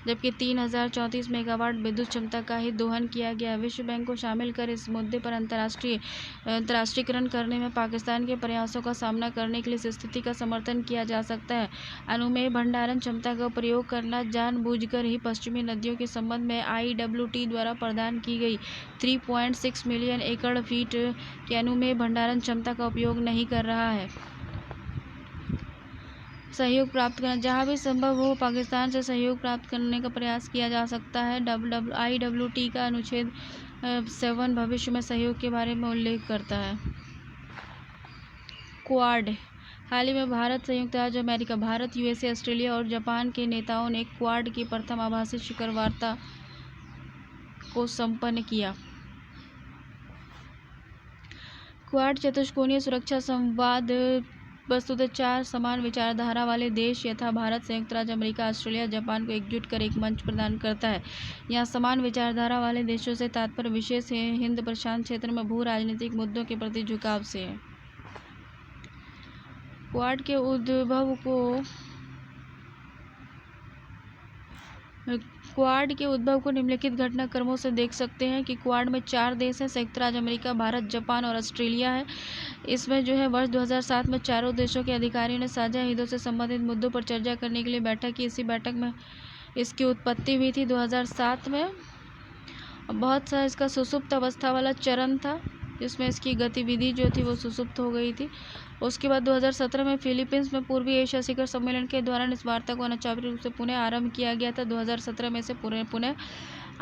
जबकि 3,034 मेगावाट विद्युत क्षमता का ही दोहन किया गया। विश्व बैंक को शामिल कर इस मुद्दे पर अंतर्राष्ट्रीयकरण करने में पाकिस्तान के प्रयासों का सामना करने के लिए इस स्थिति का समर्थन किया जा सकता है। अनुमेय भंडारण क्षमता का प्रयोग करना जानबूझकर ही पश्चिमी नदियों के संबंध में IWT द्वारा प्रदान की गई 3.6 मिलियन एकड़ फीट की अनुमेय भंडारण क्षमता का उपयोग नहीं कर रहा है। सहयोग प्राप्त करना, जहाँ भी संभव हो पाकिस्तान से सहयोग प्राप्त करने का प्रयास किया जा सकता है। IWT का अनुच्छेद 7 भविष्य में सहयोग के बारे में उल्लेख करता है। क्वाड, हाल ही में भारत, संयुक्त राज्य अमेरिका, भारत, USA, ऑस्ट्रेलिया और जापान के नेताओं ने क्वाड की प्रथम आभासी शिखर वार्ता को संपन्न किया। क्वाड चतुष्कोणीय सुरक्षा संवाद वस्तुतः 4 समान विचारधारा वाले देश यथा भारत, संयुक्त राज्य अमेरिका, ऑस्ट्रेलिया, जापान को एकजुट कर एक मंच प्रदान करता है। यहाँ समान विचारधारा वाले देशों से तात्पर्य विशेष हिंद प्रशांत क्षेत्र में भू राजनीतिक मुद्दों के प्रति झुकाव से है। क्वाड के उद्भव को निम्नलिखित घटनाक्रमों से देख सकते हैं कि क्वाड में 4 देश हैं, संयुक्त राज्य अमेरिका, भारत, जापान और ऑस्ट्रेलिया है। इसमें जो है वर्ष 2007 में चारों देशों के अधिकारियों ने साझा हितों से संबंधित मुद्दों पर चर्चा करने के लिए बैठक की। इसी बैठक में इसकी उत्पत्ति हुई थी 2007 में। बहुत सा इसका सुसुप्त अवस्था वाला चरण था, जिसमें इसकी गतिविधि जो थी वो सुसुप्त हो गई थी। उसके बाद 2017 में फिलीपींस में पूर्वी एशिया शिखर सम्मेलन के दौरान इस वार्ता को अनौपचारिक रूप से पुनः आरंभ किया गया था। 2017 में से पुनः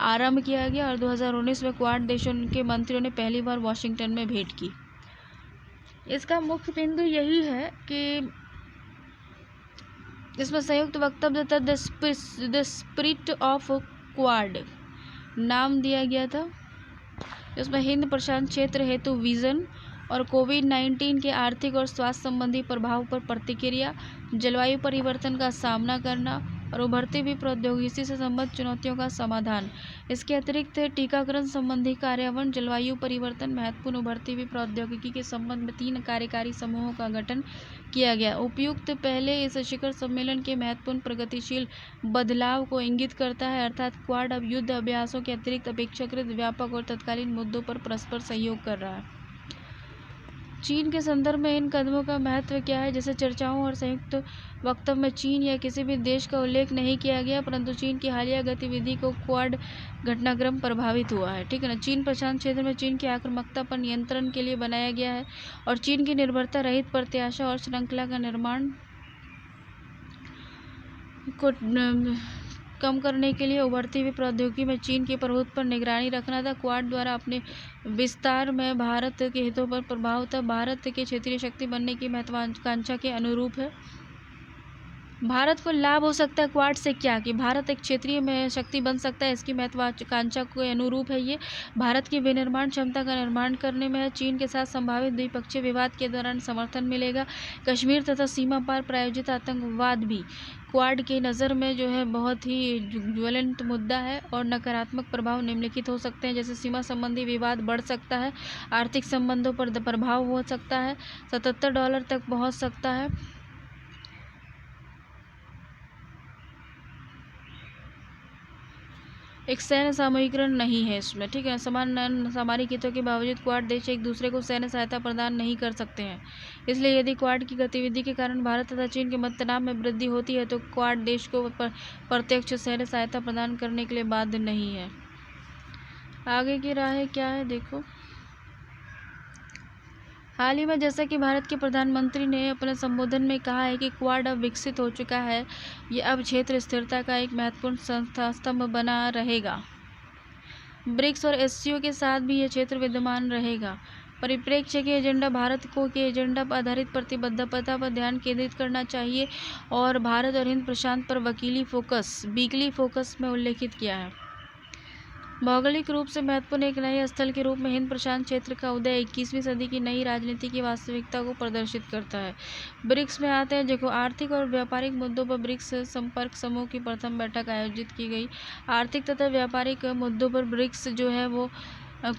आरंभ किया गया और 2019 में क्वाड देशों के मंत्रियों ने पहली बार वाशिंगटन में भेंट की। इसका मुख्य बिंदु यही है कि इसमें संयुक्त वक्तव्य था द स्पिरिट ऑफ क्वाड नाम दिया गया था। इसमें हिंद प्रशांत क्षेत्र हेतु विजन और कोविड-19 के आर्थिक और स्वास्थ्य संबंधी प्रभाव पर प्रतिक्रिया, जलवायु परिवर्तन का सामना करना और उभरती हुई प्रौद्योगिकी से संबद्ध चुनौतियों का समाधान। इसके अतिरिक्त टीकाकरण संबंधी कार्यान्वयन, जलवायु परिवर्तन, महत्वपूर्ण उभरती हुई प्रौद्योगिकी के संबंध में 3 कार्यकारी समूहों का गठन किया गया। उपर्युक्त पहले इस शिखर सम्मेलन के महत्वपूर्ण प्रगतिशील बदलाव को इंगित करता है, अर्थात क्वाड अब युद्ध अभ्यासों के अतिरिक्त अपेक्षाकृत व्यापक और तत्कालीन मुद्दों पर परस्पर सहयोग कर रहा है। चीन के संदर्भ में इन कदमों का महत्व क्या है? जैसे चर्चाओं और संयुक्त वक्तव्य में चीन या किसी भी देश का उल्लेख नहीं किया गया, परंतु चीन की हालिया गतिविधि को क्वाड घटनाक्रम प्रभावित हुआ है। ठीक है ना। चीन प्रशांत क्षेत्र में चीन की आक्रामकता पर नियंत्रण के लिए बनाया गया है और चीन की निर्भरता रहित प्रत्याशा और श्रृंखला का निर्माण को कम करने के लिए उभरती हुई प्रौद्योगिकी में चीन की प्रभुत्व पर निगरानी रखना था। क्वाड द्वारा अपने विस्तार में भारत के हितों पर प्रभाव था। भारत के क्षेत्रीय शक्ति बनने की महत्वाकांक्षा के अनुरूप है। भारत को लाभ हो सकता है क्वाड से क्या कि भारत एक क्षेत्रीय में शक्ति बन सकता है, इसकी महत्वाकांक्षा के अनुरूप है। ये भारत की विनिर्माण क्षमता का निर्माण करने में है। चीन के साथ संभावित द्विपक्षीय विवाद के दौरान समर्थन मिलेगा। कश्मीर तथा सीमा पार प्रायोजित आतंकवाद भी क्वाड की नज़र में जो है बहुत ही ज्वलंत मुद्दा है और नकारात्मक प्रभाव निम्नलिखित हो सकते हैं, जैसे सीमा संबंधी विवाद बढ़ सकता है, आर्थिक संबंधों पर प्रभाव हो सकता है, $77 तक पहुंच सकता है। एक सैन्य सामूहिकरण नहीं है इसमें। ठीक है। समान सामरिक हितों के बावजूद क्वाड देश एक दूसरे को सैन्य सहायता प्रदान नहीं कर सकते हैं। इसलिए यदि क्वाड की गतिविधि के कारण भारत तथा चीन के मध्य तनाव में वृद्धि होती है तो क्वाड देश को प्रत्यक्ष सैन्य सहायता प्रदान करने के लिए बाध्य नहीं है। आगे की राह क्या है देखो। हाल ही में जैसा कि भारत के प्रधानमंत्री ने अपने संबोधन में कहा है कि क्वाड अब विकसित हो चुका है, ये अब क्षेत्र स्थिरता का एक महत्वपूर्ण स्तंभ बना रहेगा। ब्रिक्स और SCO के साथ भी यह क्षेत्र विद्यमान रहेगा। परिप्रेक्ष्य के एजेंडा भारत को के एजेंडा पर आधारित प्रतिबद्धता पर ध्यान केंद्रित करना चाहिए और भारत और हिंद प्रशांत पर वीकली फोकस में उल्लेखित किया है। भौगोलिक रूप से महत्वपूर्ण एक नए स्थल के रूप में हिंद प्रशांत क्षेत्र का उदय 21वीं सदी की नई राजनीति की वास्तविकता को प्रदर्शित करता है। ब्रिक्स में आते हैं देखो। आर्थिक और व्यापारिक मुद्दों पर ब्रिक्स संपर्क समूह की प्रथम बैठक आयोजित की गई। आर्थिक तथा व्यापारिक मुद्दों पर ब्रिक्स जो है वो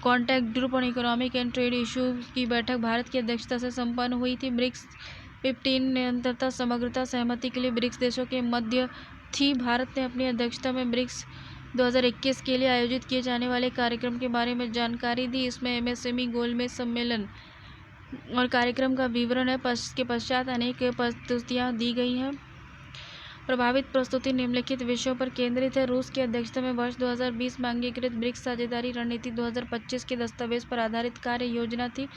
contact group on economic and trade issue की बैठक भारत की अध्यक्षता से संपन्न हुई थी। ब्रिक्स 15 निरंतरता समग्रता सहमति के लिए ब्रिक्स देशों के मध्य थी। भारत ने अपनी अध्यक्षता में ब्रिक्स 2021 के लिए आयोजित किए जाने वाले कार्यक्रम के बारे में जानकारी दी। इसमें एमएसएमई गोलमेज सम्मेलन और कार्यक्रम का विवरण है। के पश्चात अनेक प्रस्तुतियाँ दी गई हैं। प्रभावित प्रस्तुति निम्नलिखित विषयों पर केंद्रित है। रूस की अध्यक्षता में वर्ष 2020 में अंगीकृत ब्रिक्स साझेदारी रणनीति 2025 के दस्तावेज पर आधारित कार्य योजना थी।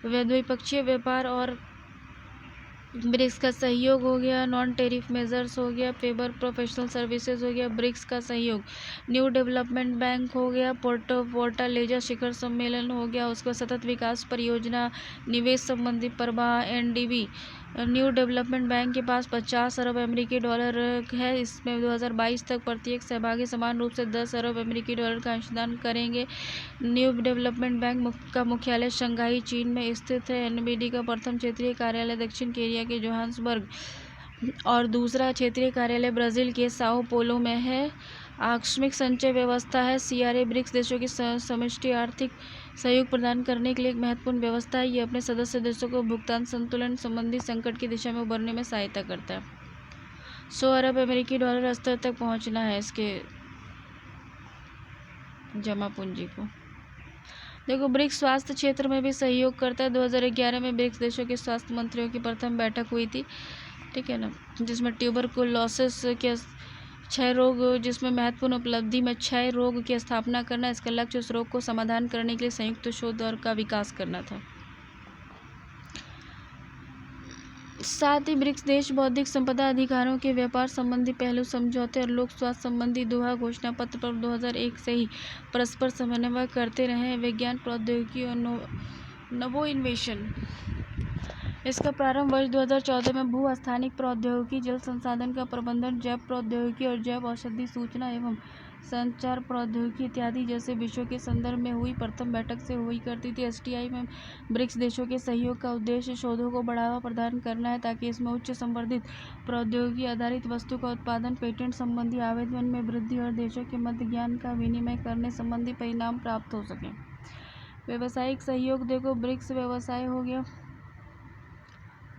द्विपक्षीय व्यापार और ब्रिक्स का सहयोग हो गया। नॉन टेरिफ मेजर्स हो गया। फेबर प्रोफेशनल सर्विसेज हो गया। ब्रिक्स का सहयोग न्यू डेवलपमेंट बैंक हो गया। पोर्टालेजा शिखर सम्मेलन हो गया। उसके बाद सतत विकास परियोजना, निवेश संबंधी प्रवाह, एनडीबी। न्यू डेवलपमेंट बैंक के पास 50 अरब अमेरिकी डॉलर है। इसमें 2022 तक प्रत्येक सहभागी समान रूप से 10 अरब अमेरिकी डॉलर का अंशदान करेंगे। न्यू डेवलपमेंट बैंक का मुख्यालय शंघाई चीन में स्थित है। एनबीडी का प्रथम क्षेत्रीय कार्यालय दक्षिण कोरिया के जोहान्सबर्ग और दूसरा क्षेत्रीय कार्यालय ब्राज़ील के साओ पोलो में है। आकस्मिक संचय व्यवस्था है। सीआरए ब्रिक्स देशों की समष्टि आर्थिक सहयोग प्रदान करने के लिए एक महत्वपूर्ण व्यवस्था है। ये अपने सदस्य देशों को भुगतान संतुलन संबंधी संकट की दिशा में उबरने में सहायता करता है। 100 अरब अमेरिकी डॉलर स्तर तक पहुंचना है इसके जमा पूंजी को। देखो, ब्रिक्स स्वास्थ्य क्षेत्र में भी सहयोग करता है। 2011 में ब्रिक्स देशों के स्वास्थ्य मंत्रियों की प्रथम बैठक हुई थी, ठीक है ना, जिसमें ट्यूबरकुलोसिस के क्षय रोग, जिसमें महत्वपूर्ण उपलब्धि में क्षय रोग की स्थापना करना। इसका लक्ष्य उस रोग को समाधान करने के लिए संयुक्त शोध और का विकास करना था। साथ ही ब्रिक्स देश बौद्धिक संपदा अधिकारों के व्यापार संबंधी पहलू समझौते और लोक स्वास्थ्य संबंधी दोहा घोषणा पत्र पर 2001 से ही परस्पर समन्वय करते रहे हैं। विज्ञान, प्रौद्योगिकी और नवो इनोवेशन। इसका प्रारंभ वर्ष 2014 में भू स्थानिक प्रौद्योगिकी, जल संसाधन का प्रबंधन, जैव प्रौद्योगिकी और जैव औषधि, सूचना एवं संचार प्रौद्योगिकी इत्यादि जैसे विषयों के संदर्भ में हुई प्रथम बैठक से हुई करती थी। एसटीआई में ब्रिक्स देशों के सहयोग का उद्देश्य शोधों को बढ़ावा प्रदान करना है ताकि इसमें उच्च संवर्धित प्रौद्योगिकी आधारित वस्तु का उत्पादन, पेटेंट संबंधी आवेदन में वृद्धि और देशों के मध्य ज्ञान का विनिमय करने संबंधी परिणाम प्राप्त हो सकें। व्यावसायिक सहयोग, देखो ब्रिक्स व्यवसाय हो गया।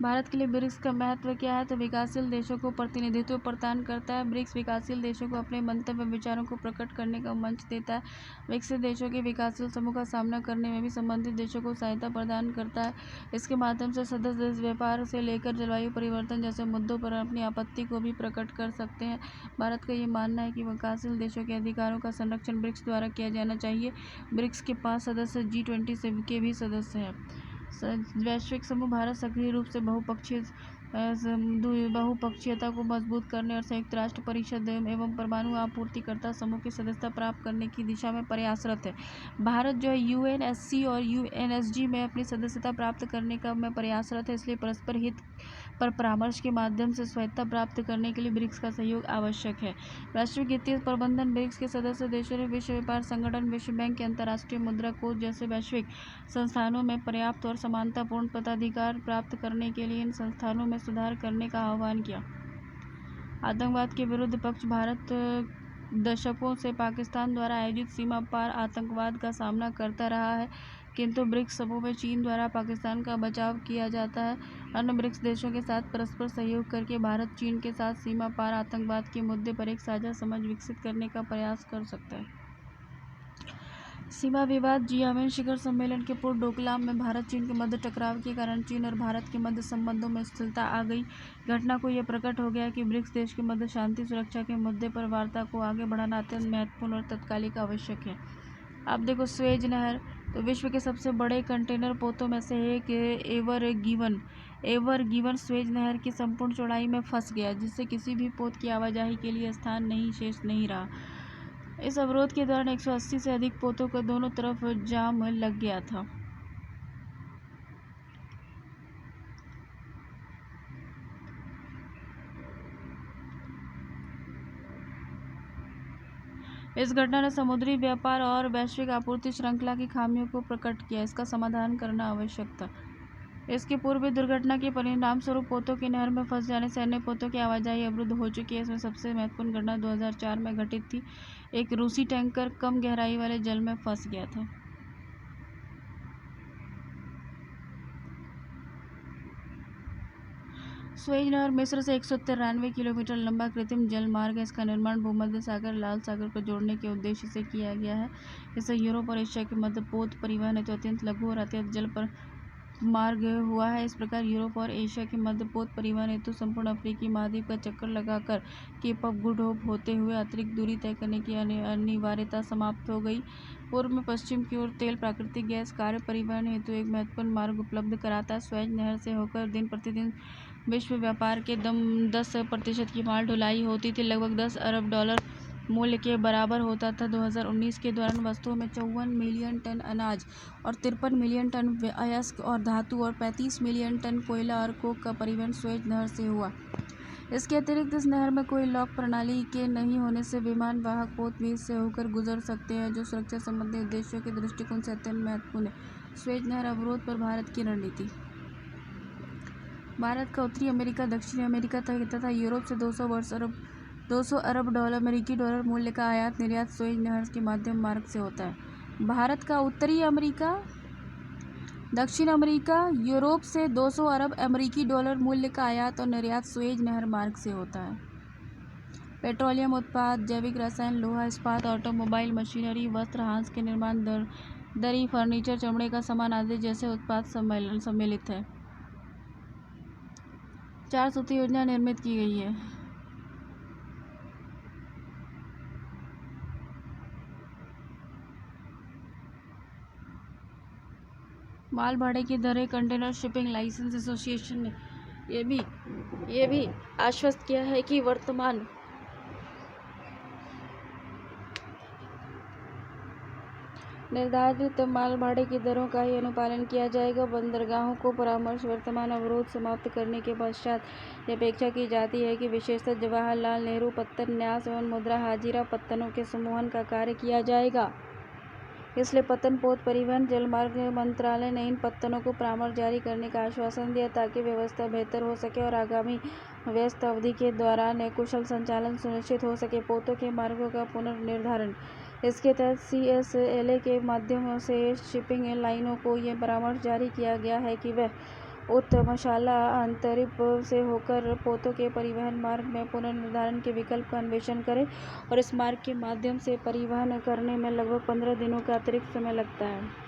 भारत के लिए ब्रिक्स का महत्व क्या है, तो विकासशील देशों को प्रतिनिधित्व प्रदान करता है। ब्रिक्स विकासशील देशों को अपने मंतव्य विचारों को प्रकट करने का मंच देता है। विकसित देशों के विकासशील समूह का सामना करने में भी संबंधित देशों को सहायता प्रदान करता है। इसके माध्यम से सदस्य देश व्यापार से लेकर जलवायु परिवर्तन जैसे मुद्दों पर अपनी आपत्ति को भी प्रकट कर सकते हैं। भारत का ये मानना है कि विकासशील देशों के अधिकारों का संरक्षण ब्रिक्स द्वारा किया जाना चाहिए। ब्रिक्स के 5 सदस्य G20 के भी सदस्य हैं। वैश्विक समूह भारत सक्रिय रूप से बहुपक्षीयता को मजबूत करने और संयुक्त राष्ट्र परिषद एवं परमाणु आपूर्तिकर्ता समूह की सदस्यता प्राप्त करने की दिशा में प्रयासरत है। भारत जो है यूएनएससी और यूएनएसजी में अपनी सदस्यता प्राप्त करने का में प्रयासरत है। इसलिए परस्पर हित पर परामर्श के माध्यम से स्वायत्तता प्राप्त करने के लिए ब्रिक्स का सहयोग आवश्यक है। वैश्विक वित्तीय प्रबंधन, ब्रिक्स के सदस्य देशों ने विश्व व्यापार संगठन, विश्व बैंक के अंतर्राष्ट्रीय मुद्रा कोष जैसे वैश्विक संस्थानों में पर्याप्त और समानतापूर्ण मताधिकार प्राप्त करने के लिए इन संस्थानों में सुधार करने का आह्वान किया। आतंकवाद के विरुद्ध पक्ष, भारत दशकों से पाकिस्तान द्वारा आयोजित सीमा पार आतंकवाद का सामना करता रहा है, किंतु ब्रिक्स समूह में चीन द्वारा पाकिस्तान का बचाव किया जाता है। अन्य ब्रिक्स देशों के साथ परस्पर सहयोग करके भारत चीन के साथ सीमा पार आतंकवाद के मुद्दे पर एक साझा समझ विकसित करने का प्रयास कर सकता है। सीमा विवाद, जियामिन शिखर सम्मेलन के पूर्व डोकलाम में भारत चीन के मध्य टकराव के कारण चीन और भारत के मध्य संबंधों में स्थिरता आ गई। घटना को यह प्रकट हो गया कि ब्रिक्स देश के मध्य शांति सुरक्षा के मुद्दे पर वार्ता को आगे बढ़ाना अत्यंत महत्वपूर्ण और तत्कालिक आवश्यक है। अब देखो, स्वेज नहर, तो विश्व के सबसे बड़े कंटेनर पोतों में से एक एवर गिवन स्वेज नहर की संपूर्ण चौड़ाई में फंस गया, जिससे किसी भी पोत की आवाजाही के लिए स्थान शेष नहीं रहा। इस अवरोध के दौरान 180 से अधिक पोतों को दोनों तरफ जाम लग गया था। इस घटना ने समुद्री व्यापार और वैश्विक आपूर्ति श्रृंखला की खामियों को प्रकट किया। इसका समाधान करना आवश्यक था। इसके पूर्व भी दुर्घटना के परिणाम स्वरूप पोतों की नहर में फंस जाने से अन्य पोतों की आवाजाही अवरुद्ध हो चुकी है। इसमें सबसे महत्वपूर्ण घटना 2004 में घटित थी। एक रूसी टैंकर कम गहराई वाले जल में फंस गया था। स्वेज नहर मिस्र से 193 किलोमीटर लंबा कृत्रिम जल मार्ग है। इसका निर्माण भूमध्य सागर लाल सागर को जोड़ने के उद्देश्य से किया गया है। इससे यूरोप और एशिया के मध्य पोत परिवहन हेतु अत्यंत लघु और अत्यंत जल पर मार्ग हुआ है। इस प्रकार यूरोप और एशिया के मध्य पोत परिवहन हेतु संपूर्ण अफ्रीकी महाद्वीप का चक्कर लगाकर केप ऑफ गुड होप होते हुए अतिरिक्त दूरी तय करने की अनिवार्यता समाप्त हो गई। पूर्व में पश्चिम की ओर तेल, प्राकृतिक गैस कार्य परिवहन हेतु एक महत्वपूर्ण मार्ग उपलब्ध कराता है। स्वेज नहर से होकर दिन प्रतिदिन विश्व व्यापार के 10% की माल ढुलाई होती थी, लगभग $10 अरब मूल्य के बराबर होता था। 2019 के दौरान वस्तुओं में 54 मिलियन टन अनाज और 53 मिलियन टन अयस्क और धातु और 35 मिलियन टन कोयला और कोक का परिवहन स्वेज नहर से हुआ। इसके अतिरिक्त इस नहर में कोई लॉक प्रणाली के नहीं होने से विमान वाहक पोत भी इससे होकर गुजर सकते हैं, जो सुरक्षा संबंधी उद्देश्यों के दृष्टिकोण से अत्यंत महत्वपूर्ण है। स्वेज नहर अवरोध पर भारत की रणनीति। भारत का उत्तरी अमेरिका, दक्षिणी अमेरिका तथा यूरोप से 200 अरब अमेरिकी डॉलर मूल्य का आयात निर्यात स्वेज नहर के माध्यम मार्ग से होता है। भारत का उत्तरी अमेरिका, दक्षिण अमेरिका, यूरोप से 200 अरब अमेरिकी डॉलर मूल्य का आयात और निर्यात स्वेज नहर मार्ग से होता है। पेट्रोलियम उत्पाद, जैविक रसायन, लोहा इस्पात, ऑटोमोबाइल, मशीनरी, वस्त्र, हांस के निर्माण, दरी, फर्नीचर, चमड़े का सामान आदि जैसे उत्पाद सम्मिलित है। 4 सूत्री योजना निर्मित की गई है। माल भाड़े की दरें। कंटेनर शिपिंग लाइसेंस एसोसिएशन ने ये भी आश्वस्त किया है कि वर्तमान निर्धारित माल भाड़े की दरों का ही अनुपालन किया जाएगा। बंदरगाहों को परामर्श। वर्तमान अवरोध समाप्त करने के पश्चात यह अपेक्षा की जाती है कि विशेषतः जवाहरलाल नेहरू पत्तन, न्यास एवं मुद्रा हाजिरा पत्तनों के समूहन का कार्य किया जाएगा। इसलिए पत्तन पोत परिवहन जलमार्ग मंत्रालय ने इन पत्तनों को परामर्श जारी करने का आश्वासन दिया ताकि व्यवस्था बेहतर हो सके और आगामी व्यस्त अवधि के दौरान कुशल संचालन सुनिश्चित हो सके। पोतों के मार्गों का पुनर्निर्धारण। इसके तहत CSLA के माध्यम से शिपिंग लाइनों को यह परामर्श जारी किया गया है कि वह उत्तमशाला अंतरिप से होकर पोतों के परिवहन मार्ग में पुनर्निर्धारण के विकल्प का अन्वेषण करें और इस मार्ग के माध्यम से परिवहन करने में लगभग 15 दिनों का अतिरिक्त समय लगता है।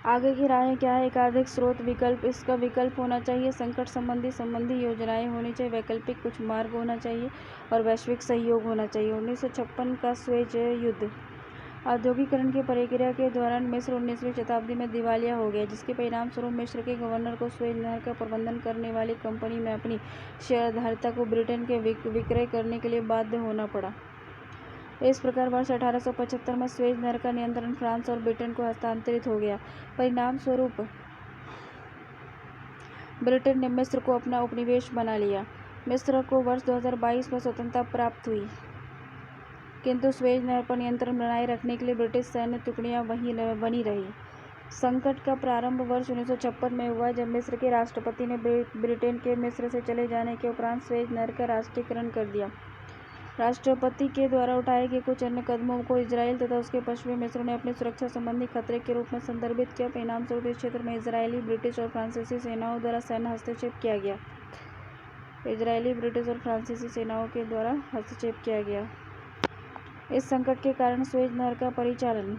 आगे की राहें क्या है? एकाधिक स्रोत विकल्प। इसका विकल्प होना चाहिए। संकट संबंधी योजनाएं होनी चाहिए। वैकल्पिक कुछ मार्ग होना चाहिए और वैश्विक सहयोग होना चाहिए। 1956 का स्वेज युद्ध। औद्योगिकरण की प्रक्रिया के दौरान मिस्र 19वीं शताब्दी में दिवालिया हो गया, जिसके परिणाम स्वरूप मिस्र के गवर्नर को स्वेज नहर का प्रबंधन करने वाली कंपनी में अपनी शेयरधारिता को ब्रिटेन के विक्रय करने के लिए बाध्य होना पड़ा। इस प्रकार वर्ष 1875 में स्वेज नहर का नियंत्रण फ्रांस और ब्रिटेन को हस्तांतरित हो गया। परिणाम स्वरूप ब्रिटेन ने मिस्र को अपना उपनिवेश बना लिया। मिस्र को वर्ष 2022 में स्वतंत्रता प्राप्त हुई, किंतु स्वेज नहर पर नियंत्रण बनाए रखने के लिए ब्रिटिश सैन्य टुकड़ियां वहीं बनी रही। संकट का प्रारंभ वर्ष 1956 में हुआ, जब मिस्र के राष्ट्रपति ने ब्रिटेन के मिस्र से चले जाने के उपरांत स्वेज नहर का राष्ट्रीयकरण कर दिया। राष्ट्रपति के द्वारा उठाए गए कुछ अन्य कदमों को इजराइल तथा उसके पश्चिमी मिस्र ने अपनी सुरक्षा संबंधी खतरे के रूप में संदर्भित किया। परिणामस्वरूप इस क्षेत्र में इजरायली, ब्रिटिश और फ्रांसीसी सेनाओं द्वारा सैन्य हस्तक्षेप किया गया। इजरायली, ब्रिटिश और फ्रांसीसी सेनाओं के द्वारा हस्तक्षेप किया गया। इस संकट के कारण स्वेज नहर का परिचालन